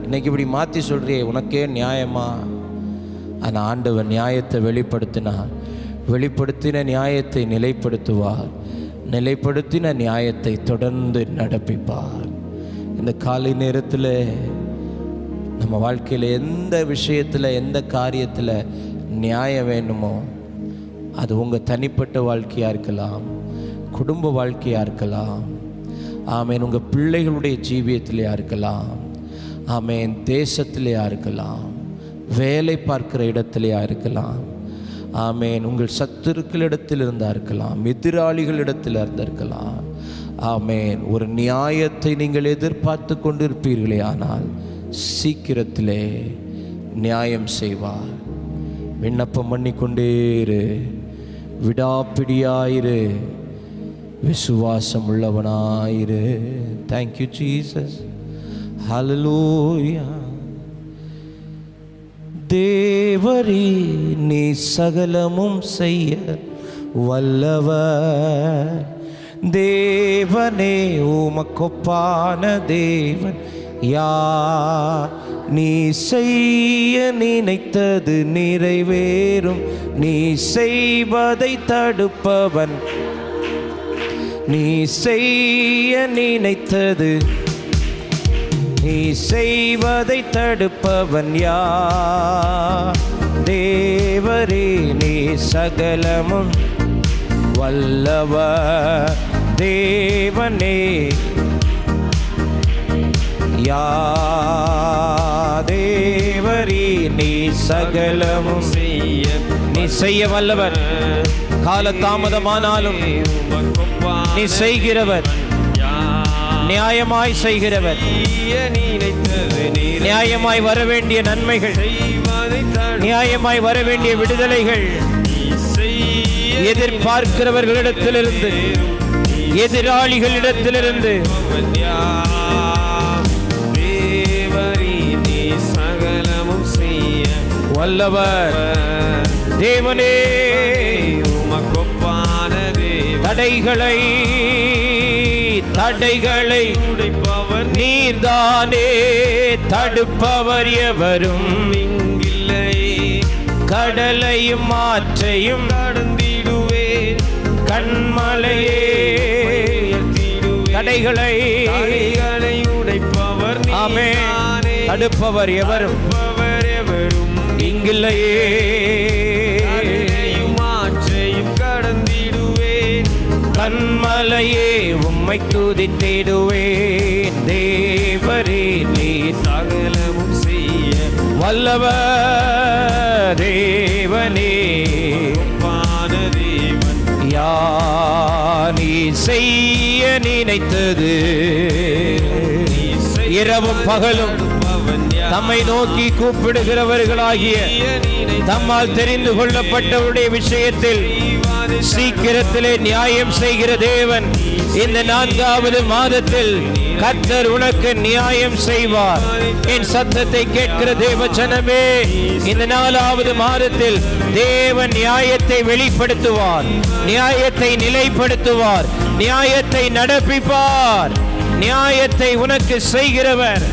இன்னைக்கு இப்படி மாற்றி சொல்றியே, உனக்கே நியாயமா? ஆனால் ஆண்டவர் நியாயத்தை வெளிப்படுத்தினார். வெளிப்படுத்தின நியாயத்தை நிலைப்படுத்துவார். நிலைப்படுத்தின நியாயத்தை தொடர்ந்து நடப்பிப்பார். இந்த காலை நேரத்தில் நம்ம வாழ்க்கையில் எந்த விஷயத்தில், எந்த காரியத்தில் நியாயம் வேணுமோ, அது உங்கள் தனிப்பட்ட வாழ்க்கையாக இருக்கலாம், குடும்ப வாழ்க்கையாக இருக்கலாம், ஆமேன், உங்கள் பிள்ளைகளுடைய ஜீவியத்திலேயா இருக்கலாம், ஆமேன், தேசத்திலேயா இருக்கலாம், வேலை பார்க்கிற இடத்திலேயா இருக்கலாம், ஆமேன், உங்கள் சத்துருக்களிடத்தில் இருந்தா இருக்கலாம், எதிராளிகளிடத்தில் இருந்திருக்கலாம், ஆமேன். ஒரு நியாயத்தை நீங்கள் எதிர்பார்த்து கொண்டிருப்பீர்களே, ஆனால் சீக்கிரத்திலே நியாயம் செய்வார். விண்ணப்பம் பண்ணிக்கொண்டே இரு, விடாப்பிடியாயிரு, விசுவாசம் உள்ளவனாயிரு. Thank you Jesus. ஹல்லேலூயா. தேவரே நீ சகலமும் செய்ய வல்லவர். தேவனே உமக்கொப்பான தேவன் யார்? நீ செய்ய நினைத்தது நிறைவேறும். நீ செய்வதை தடுப்பவன். நீ செய்ய நினைத்தது நீ செய்வதை தடுப்பவன் யார்? தேவரே நீ சகலமும் வல்லவர். தேவனே தேவரே நீ சகலமும் நீ செய்ய வல்லவர். காலதாமதமானாலும் நீ செய்கிறவர். நியாயமாய் செய்கிறவர். நியாயமாய் வரவேண்டிய நன்மைகள், நியாயமாய் வரவேண்டிய விடுதலைகள் எதிர்பார்க்கிறவர்களிடத்திலிருந்து, எதிராளிகளிடத்திலிருந்து வல்லவர். தேவனே தடைகளை உடைப்பவர் நீர்தானே. தடுப்பவர் எவரும் இங்கில்லை. கடலையும் மாற்றையும் கடந்திடுவேன். கண்மலையே தடைகளை உடைப்பவர் நீர்தானே. தடுப்பவர் எவரும் இங்கில்லையே. மாற்றையும் கடந்திடுவேன். கண்மலையே உம்மை துதித்திடுவேன். தேவரே நீ சகலமும் செய்ய வல்லவர். தேவனே தேவன் யார்? நீ செய்ய நினைத்தது இரவும் பகலும் தம்மை நோக்கி கூப்பிடுகிறவர்களாகிய தம்மால் தெரிந்து கொள்ளப்பட்டவருடைய விஷயத்தில் சீக்கிரத்திலே நியாயம் செய்கிற தேவன் இந்த 4வது மாதத்தில் கர்த்தர் உனக்கு நியாயம் செய்வார். என் சத்தத்தை கேட்கிற தேவ ஜனமே, இந்த 4வது மாதத்தில் தேவன் நியாயத்தை வெளிப்படுத்துவார். நியாயத்தை நிலைப்படுத்துவார். நியாயத்தை நடப்பிப்பார். நியாயத்தை உனக்கு செய்கிறவர்.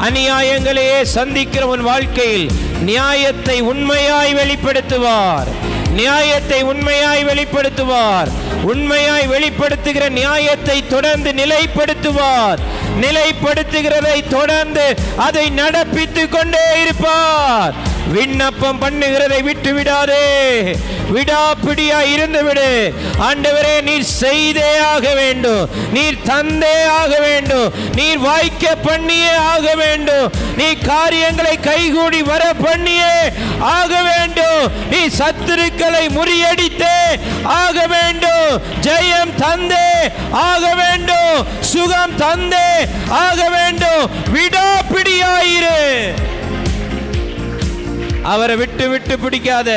அநியாயங்களையே சந்திக்கிற உன் வாழ்க்கையில் நியாயத்தை உண்மையாய் வெளிப்படுத்துவார். நியாயத்தை உண்மையாய் வெளிப்படுத்துவார். உண்மையாய் வெளிப்படுத்துகிற நியாயத்தை தொடர்ந்து நிலைப்படுத்துவார். நிலைப்படுத்துகிறதை தொடர்ந்து அதை நடப்பித்துக் கொண்டே இருப்பார். விண்ணப்பம் பண்ணுகிறதை விட்டு விடாதே. விடாப்பிடியாய் இருந்து விடு. ஆண்டவரே, நீர் செய்தே ஆக வேண்டும். நீர் தந்தே ஆக வேண்டும். நீர் வாய்க்க பண்ணியே ஆக வேண்டும். நீ காரியங்களை கைகூடி வர பண்ணியே ஆக வேண்டும். நீ சத்துருக்களை முறியடித்தே ஆக வேண்டும். ஜெயம் தந்தே ஆக வேண்டும். சுகம் தந்தே ஆக வேண்டும். விடாப்பிடியாயிரு. அவரை விட்டு விட்டு பிடிக்காத.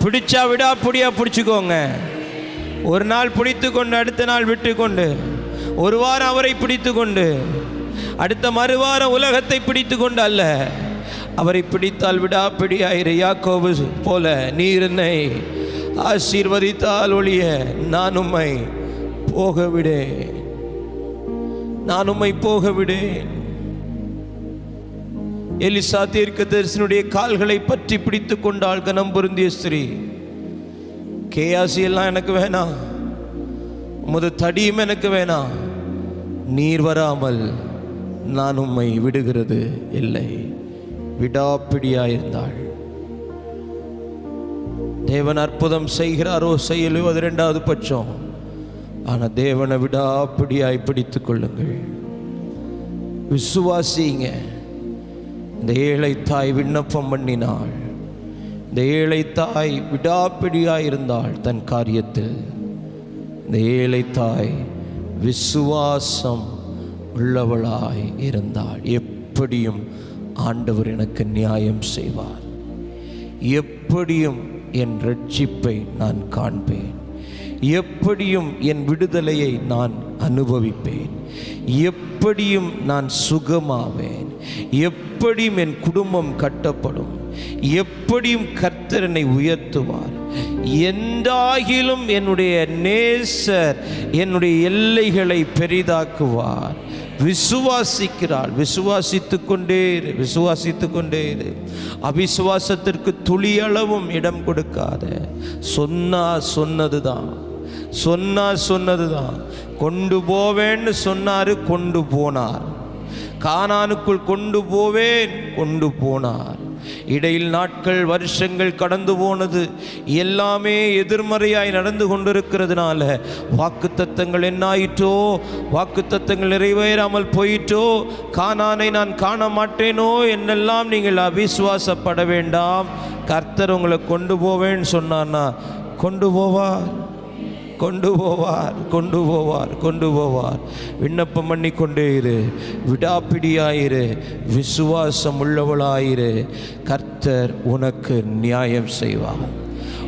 பிடிச்சா விடாப்பிடியா பிடிச்சுக்கோங்க. ஒரு நாள் பிடித்து கொண்டு அடுத்த நாள் விட்டு கொண்டு, ஒரு வாரம் அவரை பிடித்து கொண்டு அடுத்த மறுவாரம் உலகத்தை பிடித்து கொண்டு அல்ல, அவரை பிடித்தால் விடாப்பிடியாயிரு. யாக்கோபு போல நீர் என்னை ஆசீர்வதித்தால் ஒழிய நான் உம்மை போகவிடேன். நான் உம்மை போகவிடேன். எலிசா தீர்க்கதரிசியினுடைய கால்களை பற்றி பிடித்து கொண்டாள் கனம் பொருந்திய ஸ்திரீ. கேயாசி எல்லாம் எனக்கு வேணாம், உமது தடியும் எனக்கு வேணாம், நீர் வராமல் நான் உம்மை விடுகிறது இல்லை. விடாப்பிடியாயிருந்தாள். தேவன் அற்புதம் செய்கிறாரோ செய்யலையோ அது 2வது பட்சம். ஆனால் தேவனை விடாப்பிடியாய் பிடித்துக் கொள்ளுங்கள். விசுவாசிங்க. இந்த ஏழை தாய் விண்ணப்பம் பண்ணினாள். இந்த ஏழை தாய் விடாப்பிடியாய் இருந்தாள் தன் காரியத்தில். இந்த ஏழை தாய் விசுவாசம் உள்ளவளாய் இருந்தாள். எப்படியும் ஆண்டவர் எனக்கு நியாயம் செய்வார். எப்படியும் என் ரட்சிப்பை நான் காண்பேன். எப்படியும் என் விடுதலையை நான் அனுபவிப்பேன், எப்படியும் நான் சுகமாவேன், எப்படியும் என் குடும்பம் கட்டப்படும், எப்படியும் கர்த்தர் என்னை உயர்த்துவார், எந்தாகிலும் என்னுடைய நேசர் என்னுடைய எல்லைகளை பெரிதாக்குவார். விசுவாசிக்கிறாள், விசுவாசித்து கொண்டே இரு, விசுவாசித்து கொண்டே இரு. அவிசுவாசத்திற்கு துளியளவும் இடம் கொடுக்காத. சொன்னதுதான், சொன்னதுதான். கொண்டு போவேன்னு சொன்னாரு, கொண்டு போனார். கானானுக்குள் கொண்டு போவேன், கொண்டு போனார். இடையில் நாட்கள் வருஷங்கள் கடந்து போனது. எல்லாமே எதிர்மறையாய் நடந்து கொண்டிருக்கிறதுனால வாக்குத்தத்தங்கள் என்னாயிற்றோ, வாக்குத்தத்தங்கள் நிறைவேறாமல் போயிற்றோ, கானானை நான் காண மாட்டேனோ என்னெல்லாம் நீங்கள் அவிசுவாசப்பட வேண்டாம். கர்த்தர் உங்களை கொண்டு போவேன்னு சொன்னார்னா கொண்டு போவார், கொண்டு போவார், கொண்டு போவார், கொண்டு போவார். விண்ணப்பம் பண்ணி கொண்டே இரு, விடாப்பிடியாயிரு, விசுவாசம் உள்ளவளாயிரு. கர்த்தர் உனக்கு நியாயம் செய்வார்.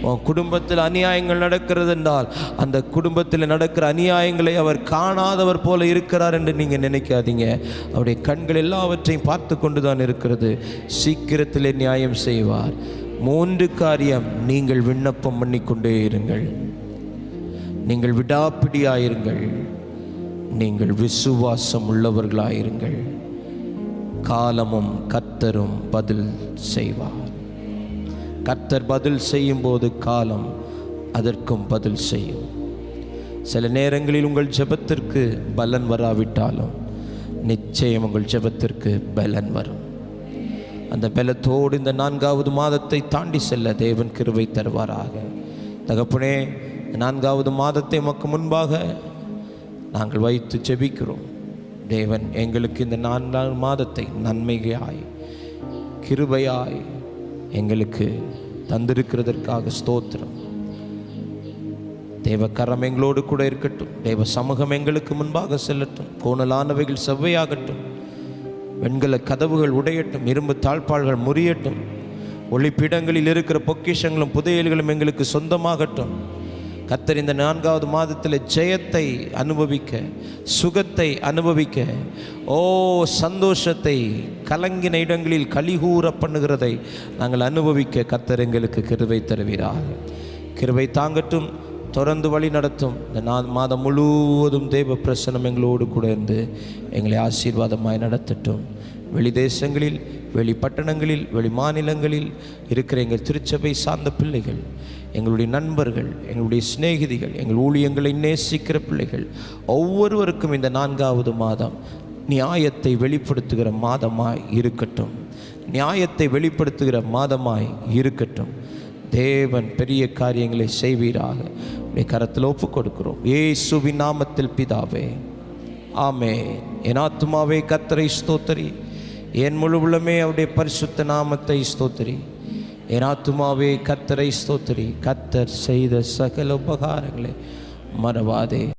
உன் குடும்பத்தில் அநியாயங்கள் நடக்கிறது என்றால் அந்த குடும்பத்தில் நடக்கிற அநியாயங்களை அவர் காணாதவர் போல இருக்கிறார் என்று நீங்கள் நினைக்காதீங்க. அவருடைய கண்கள் எல்லாவற்றையும் பார்த்து கொண்டு தான் இருக்கிறது. சீக்கிரத்திலே நியாயம் செய்வார். 3 காரியம், நீங்கள் விண்ணப்பம் பண்ணி கொண்டே இருங்கள், நீங்கள் விடாப்பிடியாயிருங்கள், நீங்கள் விசுவாசம் உள்ளவர்களாயிருங்கள். காலமும் கர்த்தரும் பதில் செய்வார். கர்த்தர் பதில் செய்யும் போது காலம் அதற்கும் பதில் செய்யும். சில நேரங்களில் உங்கள் ஜெபத்திற்கு பலன் வராவிட்டாலும் நிச்சயம் உங்கள் ஜெபத்திற்கு பலன் வரும். அந்த பலத்தோடு இந்த 4வது மாதத்தை தாண்டி செல்ல தேவன் கிருபை தருவாராக. தகப்பனே, 4வது மாதத்தை உமக்கு முன்பாக நாங்கள் வைத்து ஜெபிக்கிறோம். தேவன் எங்களுக்கு இந்த 4வது மாதத்தை நன்மையாய் கிருபையாய் எங்களுக்கு தந்திருக்கிறதற்காக ஸ்தோத்திரம். தேவ கரம் எங்களோடு கூட இருக்கட்டும். தேவ சமூகம் எங்களுக்கு முன்பாக செல்லட்டும். கோணலானவைகள் செவ்வையாகட்டும். வெண்கல கதவுகள் உடையட்டும். இரும்பு தாழ்பாள்கள் முறியட்டும். ஒளிப்பிடங்களில் இருக்கிற பொக்கிஷங்களும் புதையல்களும் எங்களுக்கு சொந்தமாகட்டும். கர்த்தர் இந்த 4வது மாதத்தில் ஜெயத்தை அனுபவிக்க, சுகத்தை அனுபவிக்க, சந்தோஷத்தை, கலங்கின இடங்களில் கலிகூற பண்ணுகிறதை நாங்கள் அனுபவிக்க கர்த்தர் எங்களுக்கு கிருபை தருவீராக. கிருபை தாங்கட்டும், தொடர்ந்து வழி நடத்தும். இந்த 4 மாதம் முழுவதும் தேவ பிரசன்னம் எங்களோடு கூட இருந்து எங்களை ஆசீர்வாதமாய் நடத்தட்டும். வெளி தேசங்களில், வெளி பட்டணங்களில், வெளி மாநிலங்களில் இருக்கிற எங்கள் திருச்சபை சார்ந்த பிள்ளைகள், எங்களுடைய நண்பர்கள், எங்களுடைய சிநேகிதிகள், எங்கள் ஊழியங்களை நேசிக்கிற பிள்ளைகள் ஒவ்வொருவருக்கும் இந்த 4வது மாதம் நியாயத்தை வெளிப்படுத்துகிற மாதமாய் இருக்கட்டும். நியாயத்தை வெளிப்படுத்துகிற மாதமாய் இருக்கட்டும். தேவன் பெரிய காரியங்களை செய்வீராக. உடைய கரத்தில் ஒப்பு கொடுக்கிறோம். இயேசுவின் நாமத்தில் பிதாவே, ஆமென். என் ஆத்துமாவே கர்த்தரை ஸ்தோத்திரி, என் முழு உள்ளமே அவருடைய பரிசுத்த நாமத்தை ஸ்தோத்திரி. என் ஆத்துமாவே கர்த்தரை ஸ்தோத்திரி, கர்த்தர் செய்த சகல உபகாரங்களை மறவாதே.